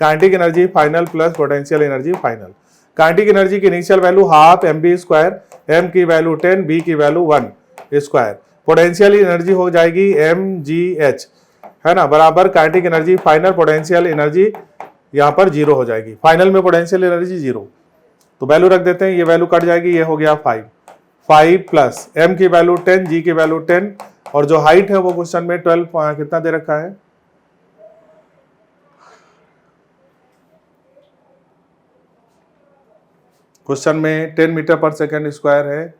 kinetic energy final plus potential energy final. Kinetic energy की initial value half mv square, m की value 10, b की value 1 square. Potential energy हो जाएगी mgh, है ना, बराबर kinetic energy final potential energy यहाँ पर 0 हो जाएगी। फाइनल में पोटेंशियल एनर्जी 0, तो वैल्यू रख देते हैं, ये वैल्यू कट जाएगी, ये हो गया 5 प्लस m की वैल्यू 10, g की वैल्यू 10, और जो हाइट है वो क्वेश्चन में 12 कितना दे रखा है, क्वेश्चन में 10 मीटर पर सेकेंड स्क्वायर है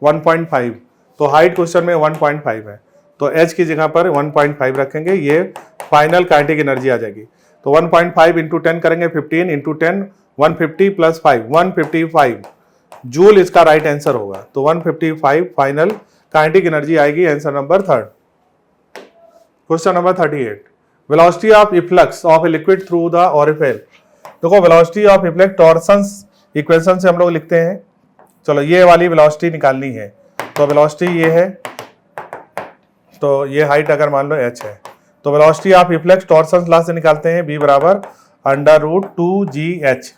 1.5, तो हाइट क्वेश्चन में 1.5 है, तो h की जगह पर 1.5 रखेंगे, ये फाइनल काइनेटिक एनर्जी आ जाएगी। तो 1.5 इंटू 10 करेंगे 15 इंटू 10 150 प्लस 5 155 जूल इसका राइट आंसर होगा। तो 155 फाइनल काइनेटिक एनर्जी आएगी, answer number third. Question number 38, velocity of efflux of a liquid through the orifice. देखो वेलोसिटी ऑफ इफ्लक्स टॉर्सन्स इक्वेशन से हम लोग लिखते हैं। चलो ये वाली वेलोसिटी निकालनी है, तो वेलोसिटी ये है, तो ये हाइट अगर मान लो h है, तो वेलोसिटी ऑफ इफ्लक्स टॉर्सन्स लॉ से निकालते हैं, b बराबर √2gh।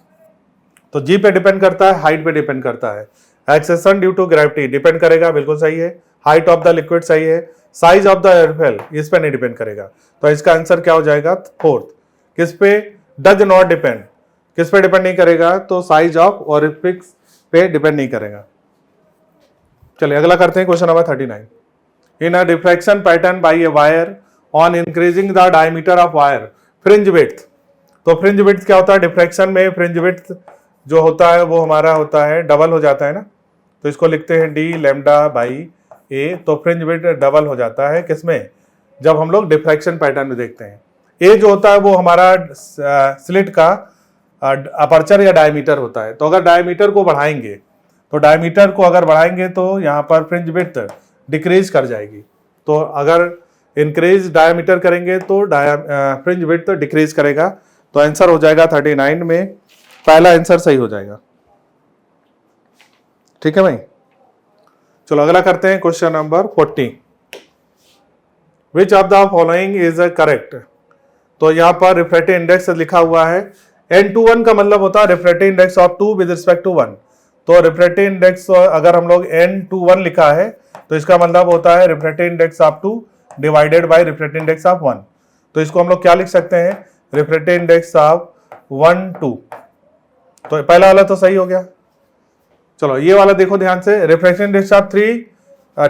तो g पे डिपेंड करता है, हाइट पे डिपेंड करता है। Acceleration due to gravity depend करेगा, बिल्कुल सही है। हाइट ऑफ द लिक्विड सही है। साइज ऑफ द एयरफेल इस पे नहीं डिपेंड करेगा, तो इसका आंसर क्या हो जाएगा, फोर्थ। किस पे, डज नॉट डिपेंड, किस पे डिपेंड नहीं करेगा, तो साइज ऑफ ओरिफिस पे डिपेंड नहीं करेगा। चलिए अगला करते हैं, question number 39, in a diffraction pattern bye a wire on increasing the diameter of wire fringe width. तो फ्रिंज विड्थ क्या होता है, डिफ्रैक्शन में फ्रिंज विड्थ जो होता है वो हमारा होता है डबल हो जाता है ना, तो इसको लिखते हैं d लैम्डा बाई a। तो फ्रिंज विड्थ डबल हो जाता है किसमें, जब हम लोग डिफ्रैक्शन पैटर्न में देखते हैं। a जो होता है वो हमारा स्लिट का अपर्चर या डायमीटर होता है। तो अगर डायमीटर को बढ़ाएंगे, तो डायमीटर को अगर बढ़ाएंगे तो यहाँ पर फ्रिंज विड्थ डिक्रीज कर जाएगी। तो अगर इंक्रीज डायमीटर करेंगे तो फ्रिंज विड्थ डिक्रीज करेगा। तो आंसर हो जाएगा 39 में, पहला आंसर सही हो जाएगा। ठीक है भाई। चलो अगला करते हैं question number 40। Which of the following is correct. तो यहाँ पर रिफ्रैक्टिव इंडेक्स लिखा हुआ है n21 का मतलब होता है refractive index of 2 with respect to 1। तो रिफ्रैक्टिव इंडेक्स अगर हम लोग n21 लिखा है तो इसका मतलब होता है refractive index of 2 divided by refractive index of 1। तो इसको हम लोग क्या लिख सकते हैं, रिफ्रैक्टिव इंडेक्स ऑफ 1 2। तो पहला वाला तो सही हो गया। चलो ये वाला देखो ध्यान से, रिफ्रैक्टिव इंडेक्स ऑफ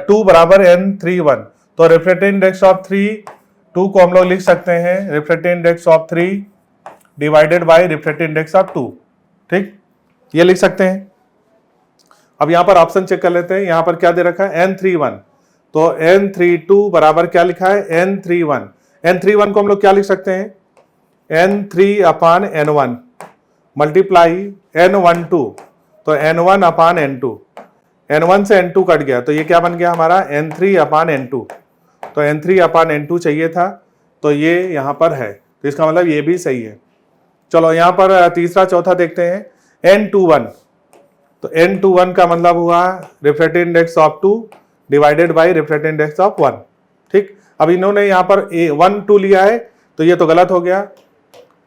2 बराबर n31। तो रिफ्रैक्टिव इंडेक्स ऑफ 2 को हम लोग लिख सकते हैं refractive index of 3 divided by refractive index of 2। ठीक, ये लिख सकते हैं। अब यहां पर ऑप्शन चेक कर लेते हैं, यहां पर क्या दे रखा है n31। तो n32 बराबर क्या लिखा है n31। n31 को हम लोग क्या लिख सकते हैं n3 अपान n1 मल्टीप्लाई n12। तो n1 अपान n2, n1 से n2 कट गया तो ये क्या बन गया हमारा n3 अपान n2। तो n3 अपान n2 चाहिए था, तो ये यहां पर है, तो इसका मतलब ये भी सही है। चलो यहां पर तीसरा चौथा देखते हैं n21। तो n21 का मतलब हुआ refractive index of 2 divided by refractive index of 1। ठीक, अब इन्होंने यहां पर 1 2 लिया है तो ये तो गलत हो गया,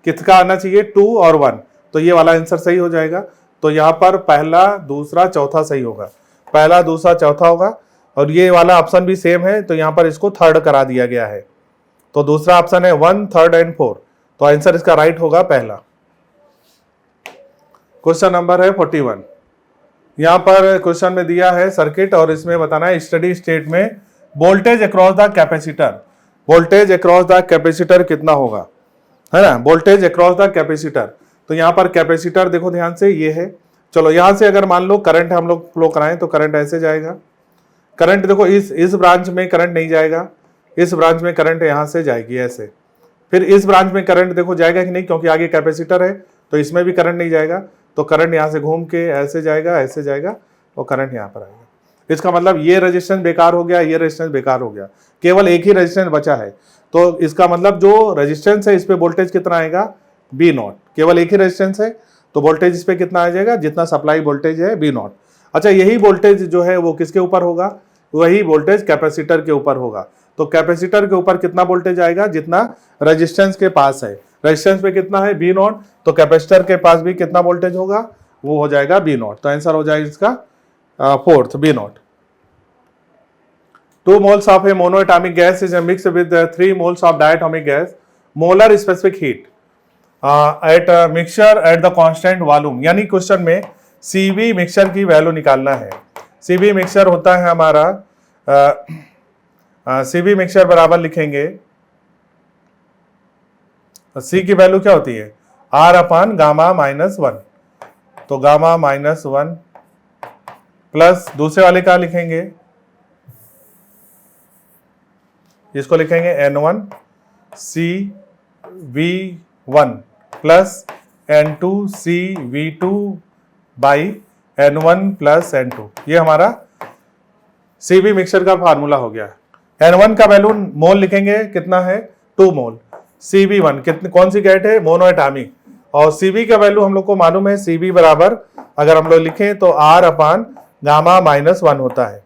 किसका आना चाहिए 2 और 1। तो ये वाला आंसर सही हो जाएगा। तो यहां पर पहला दूसरा चौथा सही होगा, पहला दूसरा चौथा होगा। और ये वाला ऑप्शन भी सेम है तो यहां पर इसको थर्ड करा दिया गया है। तो दूसरा ऑप्शन है 1 3 एंड 4। तो आंसर इसका राइट होगा पहला। क्वेश्चन नंबर है 41। यहां पर क्वेश्चन में दिया है सर्किट और इसमें बताना है स्टडी स्टेट में voltage across the capacitor. Voltage across the capacitor कितना होगा, है ना, वोल्टेज अक्रॉस द कैपेसिटर। तो यहां पर कैपेसिटर देखो ध्यान से ये है। चलो यहां से अगर मान लो करंट हम लोग फ्लो कराएं तो करंट ऐसे जाएगा। करंट देखो इस ब्रांच में करंट नहीं जाएगा, इस ब्रांच में करंट यहां से जाएगी ऐसे। फिर इस ब्रांच में करंट देखो जाएगा कि नहीं, क्योंकि आगे कैपेसिटर है तो इसमें भी करंट नहीं जाएगा। तो करंट यहां से घूम के ऐसे जाएगा और करंट यहां पर आएगा। इसका मतलब ये रेजिस्टेंस बेकार हो गया, ये रेजिस्टेंस बेकार हो गया, केवल एक ही रेजिस्टेंस बचा है। तो इसका मतलब जो रेजिस्टेंस है इस पे वोल्टेज कितना आएगा V0। केवल एक ही रेजिस्टेंस है तो वोल्टेज इस पे कितना आ जाएगा, जितना सप्लाई वोल्टेज है V0। अच्छा, यही वोल्टेज जो है वो किसके ऊपर होगा, वही वोल्टेज कैपेसिटर के ऊपर होगा। तो कैपेसिटर के ऊपर कितना वोल्टेज आएगा, जितना रेजिस्टेंस के पास है। रेजिस्टेंस पे कितना है V0, तो कैपेसिटर के पास भी कितना वोल्टेज होगा, वो हो जाएगा V0। तो आंसर हो जाएगा इसका fourth V0। 2 moles of a monoatomic gas is mixed with 3 moles of diatomic gas, molar specific heat at mixture at the constant volume। यानी क्वेश्चन में CV मिक्सचर की वैल्यू निकालना है। CV मिक्सचर होता है हमारा CV मिक्सचर बराबर लिखेंगे, C की वैल्यू क्या होती है R अपान गामा माइनस 1। तो गामा माइनस 1 प्लस दूसरे वाले का लिखेंगे, इसको लिखेंगे N1 CV1 plus N2 CV2 by N1 plus N2। ये हमारा CV मिक्सचर का फार्मूला हो गया। N1 का वैल्यू मोल लिखेंगे, कितना है 2 मोल। CV1 कितनी कौन सी गैस है, मोनोएटॉमिक। और CV का वैल्यू हम लोग को मालूम है, CV बराबर अगर हम लोग लिखें तो R अपान गामा माइनस 1 होता है।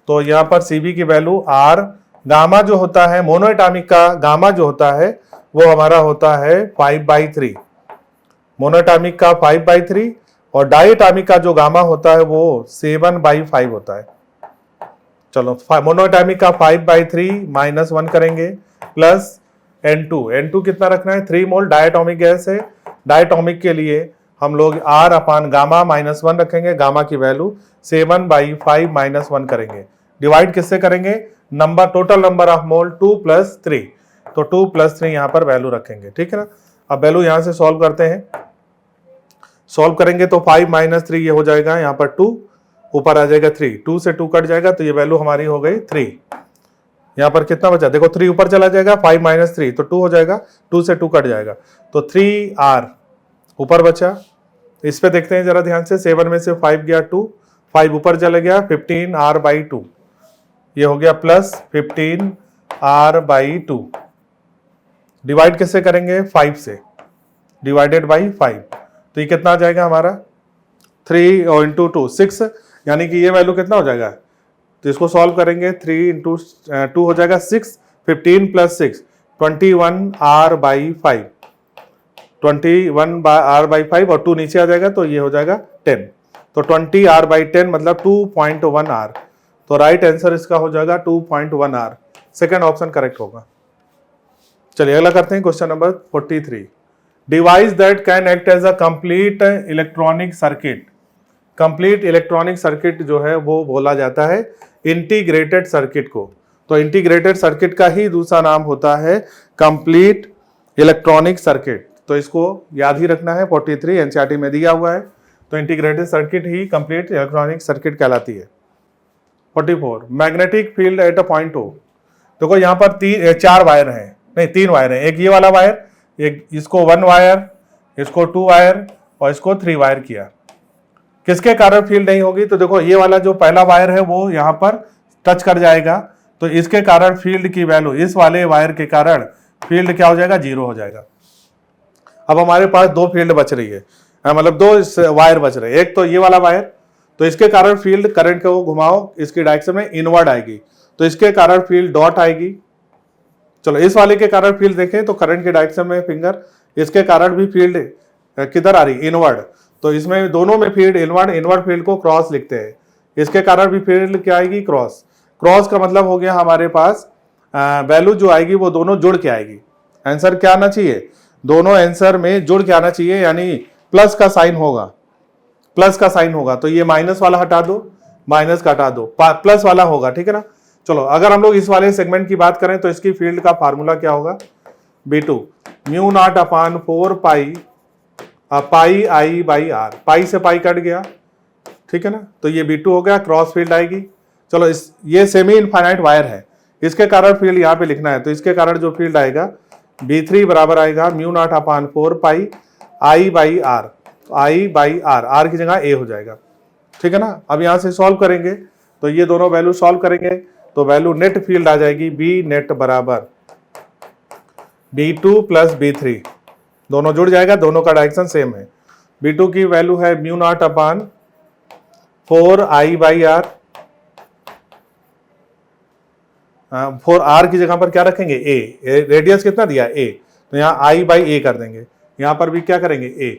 तो यहाँ पर CV की वैल्यू R, गामा जो होता है मोनोएटॉमिक का गामा जो होता है वो हमारा होता है 5/3, मोनोएटॉमिक का 5/3 और डायटॉमिक का जो गामा होता है वो 7/5 होता है। चलो मोनोएटॉमिक का 5/3 माइनस 1 करेंगे प्लस N2 कितना रखना है 3 मोल, डायटॉमिक गैस है। डायटॉमिक के लिए हम लोग R अपान गामा माइनस 1 रखेंगे, गामा की वैल्यू 7/5 माइनस 1 करेंगे। डिवाइड किससे करेंगे, number total number of mole 2 + 3। तो 2 + 3 यहाँ पर वैल्यू रखेंगे, ठीक है ना। अब वैल्यू यहाँ से सॉल्व करते हैं, सॉल्व करेंगे तो 5 - 3 ये हो जाएगा, यहाँ पर 2 ऊपर आ जाएगा 3, 2 से 2 कट जाएगा तो ये वैल्यू हमारी हो गई 3। यहाँ पर कितना बचा, देखो 3 ऊपर चला जाएगा, 5 - 3 तो 2 हो जाएगा, 2 से 2 कट जाएगा तो 3R ऊपर बचा। इस पे देखते हैं जरा ध्यान से, 7 में से 5 गया 2, 5 ऊपर चला गया 15R/2, ये हो गया प्लस 15R/2। डिवाइड किससे करेंगे 5 से, डिवाइडेड बाई 5 तो ये कितना आ जाएगा हमारा 3 और इंटू 2 6। यानी कि ये वैल्यू कितना हो जाएगा, तो इसको सॉल्व करेंगे 3 इंटू 2 हो जाएगा 6, 15 प्लस 6 21R/5, 21R/5 और 2 नीचे आ जाएगा तो ये हो जाएगा 10, तो 20R/10 मतलब 2.1R, तो राइट आंसर इसका हो जाएगा 2.1R, सेकंड ऑप्शन करेक्ट होगा। चलिए अगला करते हैं question number 43। Device that can act as a complete electronic circuit. Complete electronic circuit जो है वो बोला जाता है इंटीग्रेटेड सर्किट को, तो इंटीग्रेटेड सर्किट का ही दूसरा नाम होता है कंप्लीट इलेक्ट्रॉनिक सर्किट, तो इसको याद ही रखना है। 43 एनसीईआरटी में दिया हुआ है, तो इंटीग्रेटेड सर्किट ही कंप्लीट इलेक्ट्रॉनिक सर्किट कहलाती है। 44 magnetic field at a point O। देखो यहाँ पर 4 वायर हैं, नहीं 3 वायर हैं, एक ये वाला वायर, एक इसको 1 वायर, इसको 2 वायर और इसको 3 वायर किया। किसके कारण फील्ड नहीं होगी, तो देखो ये वाला जो पहला वायर है वो यहाँ पर टच कर जाएगा, तो इसके कारण फील्ड की वैल्यू, इस वाले वायर के कारण फील्ड क्या हो जाएगा, 0 हो जाएगा। अब हमारे पास 2 फील्ड बच रही है, मतलब 2 वायर बच रहे हैं, एक तो ये वाला वायर, तो इसके कारण फील्ड करंट को घुमाओ इसकी डायरेक्शन में इनवर्ड आएगी, तो इसके कारण फील्ड डॉट आएगी। चलो इस वाले के कारण फील्ड देखें तो करंट के डायरेक्शन में फिंगर, इसके कारण भी फील्ड किधर आ रही, इनवर्ड, तो इसमें दोनों में फील्ड इनवर्ड, इनवर्ड फील्ड को क्रॉस लिखते हैं, इसके कारण भी फील्ड क्या आएगी, क्रॉस। क्रॉस का मतलब हो गया हमारे पास वैल्यू जो आएगी वो दोनों जुड़ के आएगी। आंसर क्या आना चाहिए, दोनों आंसर में जुड़ के आना चाहिए, यानी प्लस का साइन होगा, प्लस का साइन होगा, तो ये माइनस वाला हटा दो, माइनस का हटा दो, प्लस वाला होगा, ठीक है ना। चलो अगर हम लोग इस वाले सेगमेंट की बात करें तो इसकी फील्ड का फार्मूला क्या होगा, B2 μ0/4 पाई I/R, पाई से पाई कट गया, ठीक है ना, तो ये B2 हो गया, क्रॉस फील्ड आएगी। चलो ये सेमी इनफाइनाइट वायर है, इसके कारण फील्ड यहाँ पे लिखना है, तो इसके कारण जो फील्ड आएगा B3 बराबर आएगा μ0/4 पाई I/R, I/R, R की जगह A हो जाएगा, ठीक है ना। अब यहाँ से सॉल्व करेंगे तो ये दोनों वैल्यू सॉल्व करेंगे तो वैल्यू नेट फील्ड आ जाएगी B नेट बराबर B2 प्लस B3, दोनों जुड़ जाएगा, दोनों का डायरेक्शन सेम है। B2 की वैल्यू है μ0/4 I/R, 4R की जगह पर क्या रखेंगे A, रेडियस कितना दिया A, तो यहाँ I/A कर देंगे, यहाँ पर भी क्या करेंगे A,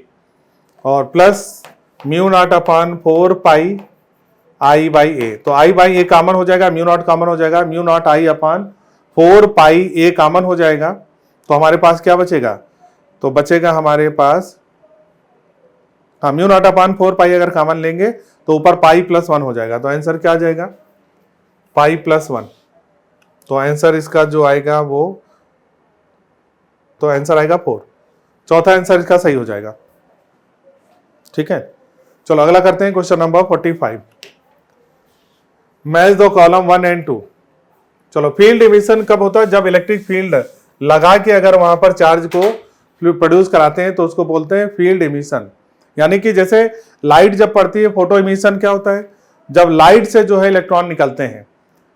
और प्लस μ0/4 पाई I/A, तो I/A कॉमन हो जाएगा, μ0 कॉमन हो जाएगा, μ0 I/4 पाई A कॉमन हो जाएगा, तो हमारे पास क्या बचेगा, तो बचेगा हमारे पास, हाँ μ0/4 पाई अगर कॉमन लेंगे तो ऊपर पाई प्लस 1 हो जाएगा, तो आंसर क्या आ जाएगा, पाई प्लस 1, तो आंसर इसका जो आएगा वो, तो आंसर आएगा 4, चौथा आंसर इसका सही हो जाएगा, ठीक है। चलो अगला करते हैं क्वेश्चन नंबर 45। मैच दो कॉलम 1 एंड 2। चलो फील्ड इमिशन कब होता है, जब इलेक्ट्रिक फील्ड लगा के अगर वहां पर चार्ज को प्रोड्यूस कराते हैं तो उसको बोलते हैं फील्ड इमिशन। यानी कि जैसे लाइट जब पड़ती है, फोटो इमिशन क्या होता है, जब लाइट से जो है इलेक्ट्रॉन निकलते हैं,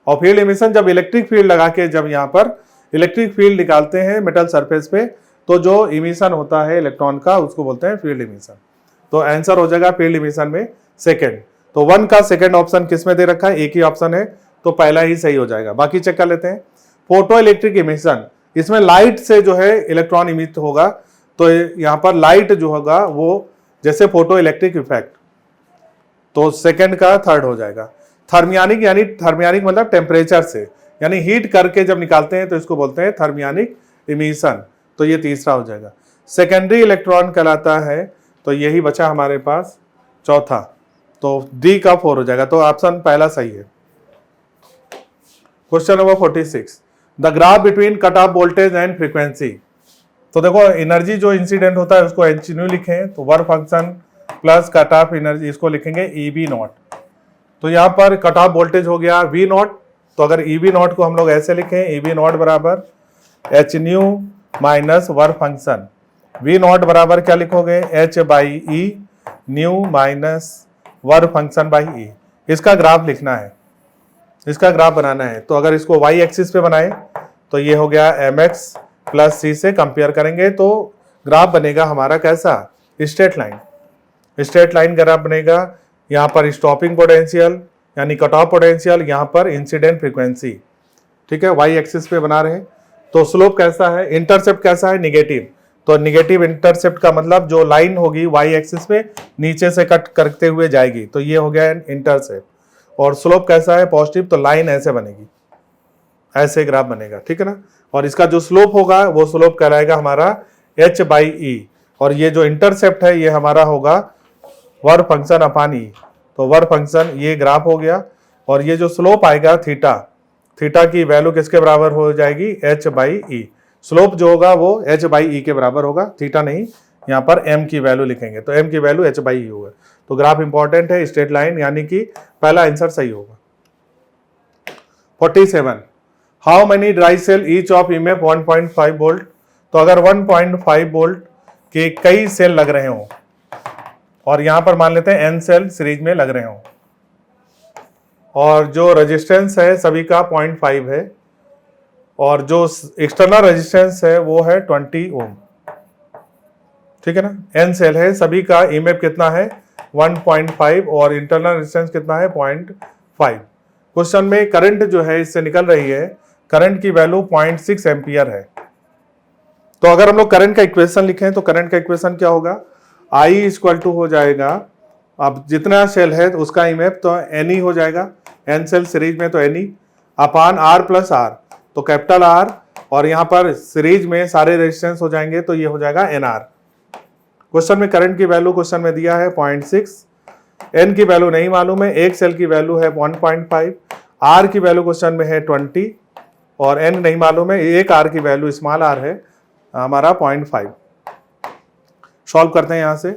और फील्ड इमिशन जब इलेक्ट्रिक फील्ड लगा के जब यहाँ पर इलेक्ट्रिक फील्ड निकालते हैं मेटल सरफेस पे, तो जो इमिशन होता है इलेक्ट्रॉन का उसको बोलते हैं फील्ड इमिशन। तो आंसर हो जाएगा फील्ड इमिशन में सेकंड। तो 1 का सेकंड ऑप्शन किस में दे रखा है, एक ही ऑप्शन है, तो पहला ही सही हो जाएगा। बाकी चेक कर लेते हैं। फोटो इलेक्ट्रिक इमिशन, इसमें लाइट से जो है इलेक्ट्रॉन इमिट होगा, तो यहाँ पर लाइट जो होगा वो जैसे फोटो इलेक्ट्रिक इफेक्ट, तो सेकंड का थर्ड हो जाएगा। थर्मियानिक, यानी थर्मियानिक मतलब टेम्परेचर से, यानी हीट करके जब निकालते हैं तो इसको बोलते हैं थर्मियानिक इमिशन, तो ये तीसरा हो जाएगा। सेकेंडरी इलेक्ट्रॉन कहलाता है, तो यही बचा हमारे पास चौथा, तो डी का 4 हो जाएगा, तो ऑप्शन पहला सही है। Question number 46, the graph between cut off voltage and frequency. तो देखो एनर्जी जो इंसिडेंट होता है उसको एच न्यू लिखें, तो work function plus cut off energy, इसको लिखेंगे EB0। तो यहाँ पर कट ऑफ वोल्टेज हो गया V0, तो अगर EB0 को हम लोग ऐसे लिखें, EB0 बराबर H new minus work function, V0 बराबर क्या लिखोगे, H/E new minus work function by E। इसका ग्राफ लिखना है, इसका ग्राफ बनाना है, तो अगर इसको y एक्सिस पे बनाए तो ये हो गया mx प्लस c से कंपेयर करेंगे तो ग्राफ बनेगा हमारा कैसा, straight line, straight line graph बनेगा। यहाँ पर स्टॉपिंग पोटेंशियल यानी कट ऑफ पोटेंशियल, यहाँ पर इंसिडेंट फ्रीक्वेंसी, ठीक है, वाई एक्सिस पे बना रहे हैं। तो स्लोप कैसा है, इंटरसेप्ट कैसा है, निगेटिव। तो निगेटिव इंटरसेप्ट का मतलब जो लाइन होगी वाई एक्सिस पे नीचे से कट करते हुए जाएगी, तो ये हो गया इंटरसेप्ट। और स्लोप कैसा है, पॉजिटिव, तो लाइन ऐसे बनेगी, ऐसे ग्राफ बनेगा, ठीक है ना। और इसका जो स्लोप होगा वो स्लोप कहलाएगा हमारा h/e, और ये जो इंटरसेप्ट है ये हमारा होगा वर्क फंक्शन अपान ई। तो वर्क फंक्शन ये ग्राफ हो गया, और ये जो स्लोप आएगा थीटा, थीटा की वैल्यू किसके बराबर हो जाएगी, h/e। स्लोप जो होगा वो h/e के बराबर होगा, थीटा नहीं, यहाँ पर m की वैल्यू लिखेंगे, तो m की वैल्यू h/e होगा। तो ग्राफ इंपॉर्टेंट है, स्ट्रेट लाइन, यानी कि पहला आंसर सही होगा। 47, how many dry cell each of EMF 1.5 volt. तो अगर 1.5 वोल्ट के कई सेल लग रहे हों, और यहां पर मान लेते हैं n सेल सीरीज में लग रहे हों, और जो रेजिस्टेंस है सभी का 0.5 है, और जो एक्सटर्नल रेजिस्टेंस है वो है 20 ओम, ठीक है ना। n सेल है, सभी का ईएमएफ कितना है 1.5, और इंटरनल रेजिस्टेंस कितना है 0.5। क्वेश्चन में करंट जो है इससे निकल रही है, करंट की वैल्यू 0.6 एम्पियर है। तो अगर हम लोग करंट का इक्वेशन लिखें तो करंट का इक्वेशन क्या होगा, I इक्वल टू हो जाएगा, अब जितना सेल है तो उसका ईएमएफ तो N हो जाएगा, n सेल सीरीज में तो N अपान R प्लस R, तो कैपिटल R, और यहाँ पर सीरीज में सारे रेजिस्टेंस हो जाएंगे, तो ये हो जाएगा NR। क्वेश्चन में करंट की वैल्यू क्वेश्चन में दिया है 0.6, N की वैल्यू नहीं मालूम है, एक सेल की वैल्यू है 1.5, R की वैल्यू क्वेश्चन में है 20, और N नहीं मालूम है, एक R की वैल्यू स्मॉल r है हमारा 0.5। सॉल्व करते हैं यहाँ से,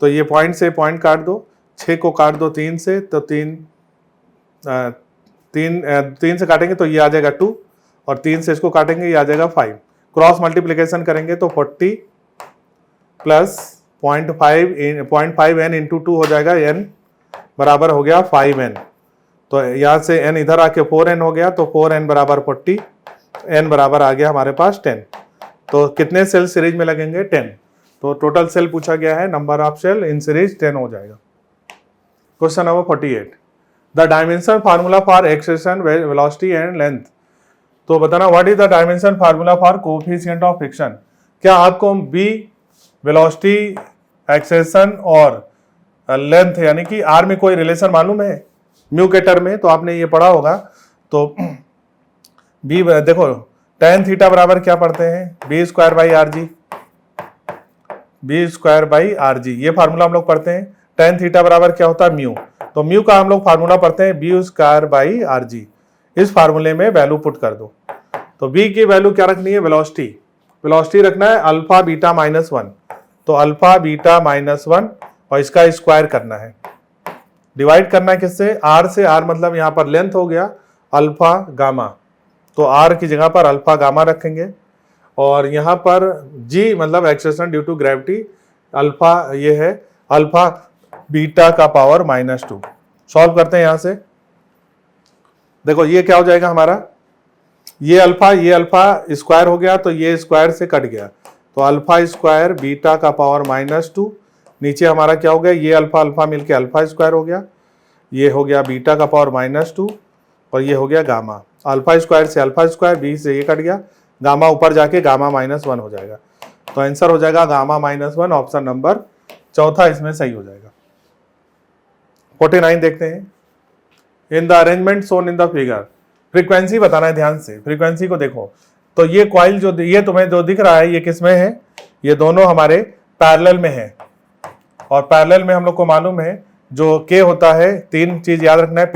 तो ये पॉइंट से पॉइंट काट दो, 6 को काट दो 3 से, तो 3 से काटेंगे तो ये आ जाएगा 2, और 3 से इसको काटेंगे ये आ जाएगा 5। क्रॉस मल्टीप्लिकेशन करेंगे तो 40 प्लस 0.5 n इंटू 2 हो जाएगा, n बराबर हो गया 5n। तो यहाँ से n इधर आके 4n हो गया, तो 4n बराबर 40, n बराबर आ गया हमारे पास 10। तो कितने सेल सीरीज में लगेंगे 10। तो टोटल सेल पूछा गया है, number of cell in series 10 हो जाएगा। Question number 48, the dimension formula for acceleration, velocity and length. तो बताना what is the dimension formula for coefficient of friction. क्या आपको बी वेलोसिटी, एक्सेलेरेशन और लेंथ यानी कि आर में कोई रिलेशन मालूम है, म्यू के टर्म में, तो आपने ये पढ़ा होगा। तो बी देखो tan थीटा बराबर क्या पढ़ते हैं, B square by R G, B square by R G, ये फार्मूला हम लोग पढ़ते हैं। tan थीटा बराबर क्या होता है म्यू, तो म्यू का हम लोग फार्मूला पढ़ते हैं B square by R G. इस फार्मूले में वैल्यू पुट कर दो। तो बी की वैल्यू क्या रखनी है, वेलोसिटी, वेलोसिटी रखना है अल्फा बीटा -1, तो अल्फा बीटा -1, और इसका स्क्वायर करना है, डिवाइड करना है किससे, आर से। आर मतलब यहाँ पर लेंथ हो गया अल्फा गामा, तो आर की जगह पर अल्फा गामा रखेंगे, और यहाँ पर जी मतलब acceleration due to gravity, alpha ये है अल्फा बीटा का पावर -2। सॉल्व करते हैं यहाँ से, देखो ये क्या हो जाएगा हमारा, ये अल्फा स्क्वायर हो गया, तो ये स्क्वायर से कट गया, तो अल्फा स्क्वायर बीटा का पावर -2, नीचे हमारा क्या हो गया, ये अल्फा मिलके अल्फा स्क्वायर हो गया, ये हो गया बीटा का पावर -2, और ये हो गया गामा, अल्फा स्क्वायर से अल्फा स्क्वायर, बी से ये कट गया, गामा ऊपर जाके गामा -1 हो जाएगा। तो आंसर हो जाएगा गामा -1, ऑप्शन नंबर चौथा इसमें सही हो जाएगा। 49 देखते हैं, in the arrangement shown in the figure. Frequency बताना है ध्यान से, फ्रीक्वेंसी को देखो। तो ये कॉइल जो ये तुम्हें जो दिख रहा है ये किस में है, ये दोनों हमारे पैरेलल में है, और पैरेलल में हम लोग को मालूम है जो के होता है, 3 चीज याद रखना है,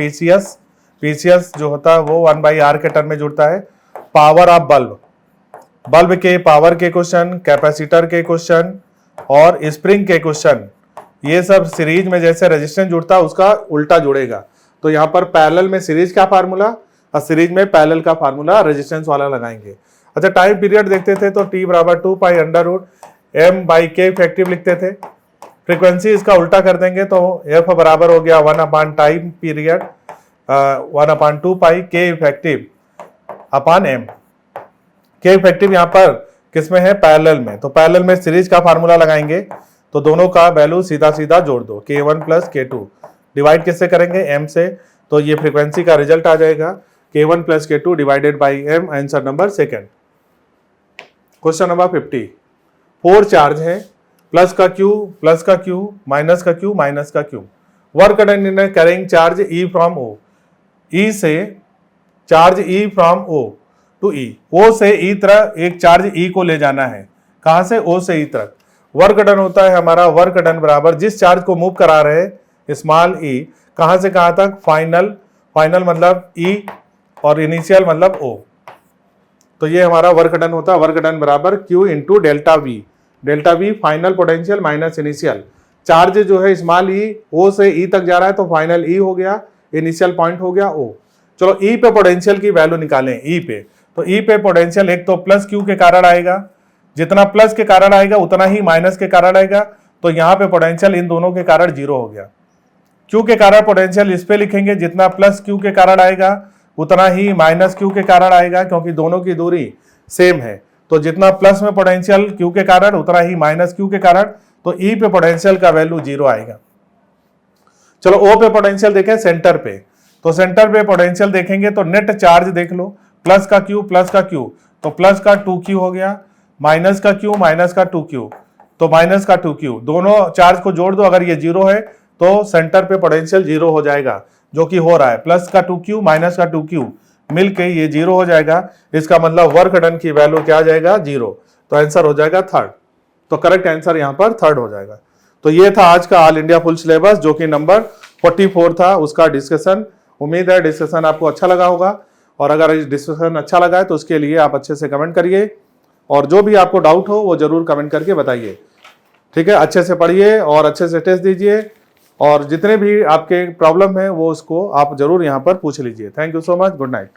पीसीएस जो होता है वो 1/r के टर्म में जुड़ता है, पावर ऑफ बल्ब, बल्ब के पावर के क्वेश्चन, कैपेसिटर के क्वेश्चन और स्प्रिंग के क्वेश्चन, ये सब सीरीज में जैसे रेजिस्टेंस जुड़ता है उसका उल्टा जुड़ेगा। तो यहाँ पर पैरेलल में सीरीज का फार्मूला और सीरीज में पैरेलल का फार्मूला रेजिस्टेंस वाला लगाएंगे। अच्छा टाइम पीरियड देखते थे तो t बराबर 2π√m/k इफेक्टिव लिखते थे। फ्रीक्वेंसी इसका उल्टा कर देंगे तो f बराबर हो गया 1/टाइम पीरियड 1/2π k इफेक्टिव अपान m। के इफेक्टिव यहाँ पर किसमें है, पैरेलल में, तो पैरेलल में सीरीज का फार्मूला लगाएंगे, तो दोनों का वैल्यू सीधा सीधा जोड़ दो, k1 + k2 डिवाइड किससे करेंगे, m से, तो ये फ्रीक्वेंसी का रिजल्ट आ जाएगा k1 plus k2 divided by m, answer number second. Question number 50, 4 charge है, प्लस का Q, माइनस का Q, माइनस का Q। Work done in carrying charge E from O, E से charge E from O to E, O से E तक एक charge E को ले जाना है, कहां से, O से E तक। वर्क डन होता है हमारा, वर्क डन बराबर जिस चार्ज को मूव करा रहे हैं स्मॉल e, कहां से कहां तक, फाइनल, फाइनल मतलब E और इनिशियल मतलब O। तो ये हमारा वर्क डन होता है, वर्क डन बराबर Q into delta we, delta we final potential minus initial. Charge जो है स्मॉल e O से E तक जा रहा है तो फाइनल E हो गया, इनिशियल पॉइंट हो गया O। चलो E पे पोटेंशियल की वैल्यू निकालें, E पे, तो E पे पोटेंशियल एक तो प्लस Q के कारण आएगा, जितना प्लस के कारण आएगा उतना ही माइनस के कारण आएगा, तो यहाँ पे पोटेंशियल इन दोनों के कारण जीरो हो गया। Q के कारण पोटेंशियल इस पे लिखेंगे, जितना प्लस Q के कारण आएगा उतना ही माइनस Q के कारण आएगा, क्योंकि दोनों की दूरी सेम है, तो जितना प्लस में पोटेंशियल Q के कारण उतना ही माइनस Q के कारण, तो E पे पोटेंशियल का वैल्यू जीरो आएगा। चलो O पे पोटेंशियल देखें सेंटर पे, तो सेंटर पे पोटेंशियल देखेंगे तो नेट चार्ज देख लो, प्लस का Q, तो प्लस का 2Q हो गया, माइनस का Q, माइनस का 2Q, तो माइनस का 2Q, दोनों चार्ज को जोड़ दो, अगर ये जीरो है तो सेंटर पे पोटेंशियल जीरो हो जाएगा, जो कि हो रहा है, प्लस का 2Q माइनस का 2Q मिलके ये जीरो हो जाएगा। इसका मतलब वर्क डन की वैल्यू क्या आ जाएगा, जीरो, तो आंसर हो जाएगा थर्ड। तो करेक्ट आंसर यहाँ पर थर्ड हो जाएगा। तो ये था आज का ऑल इंडिया फुल सिलेबस, जो कि नंबर 44 था, उसका डिस्कशन। उम्मीद है डिस्कशन आपको अच्छा लगा होगा, और अगर डिस्कशन अच्छा लगा है तो उसके लिए आप अच्छे से कमेंट करिए, और जो भी आपको डाउट हो वो जरूर कमेंट करके बताइए, ठीक है। अच्छे से पढ़िए और अच्छे से टेस्ट दीजिए, और जितने भी आपके प्रॉब्लम है वो उसको आप जरूर यहाँ पर पूछ लीजिए। Thank you so much, good night.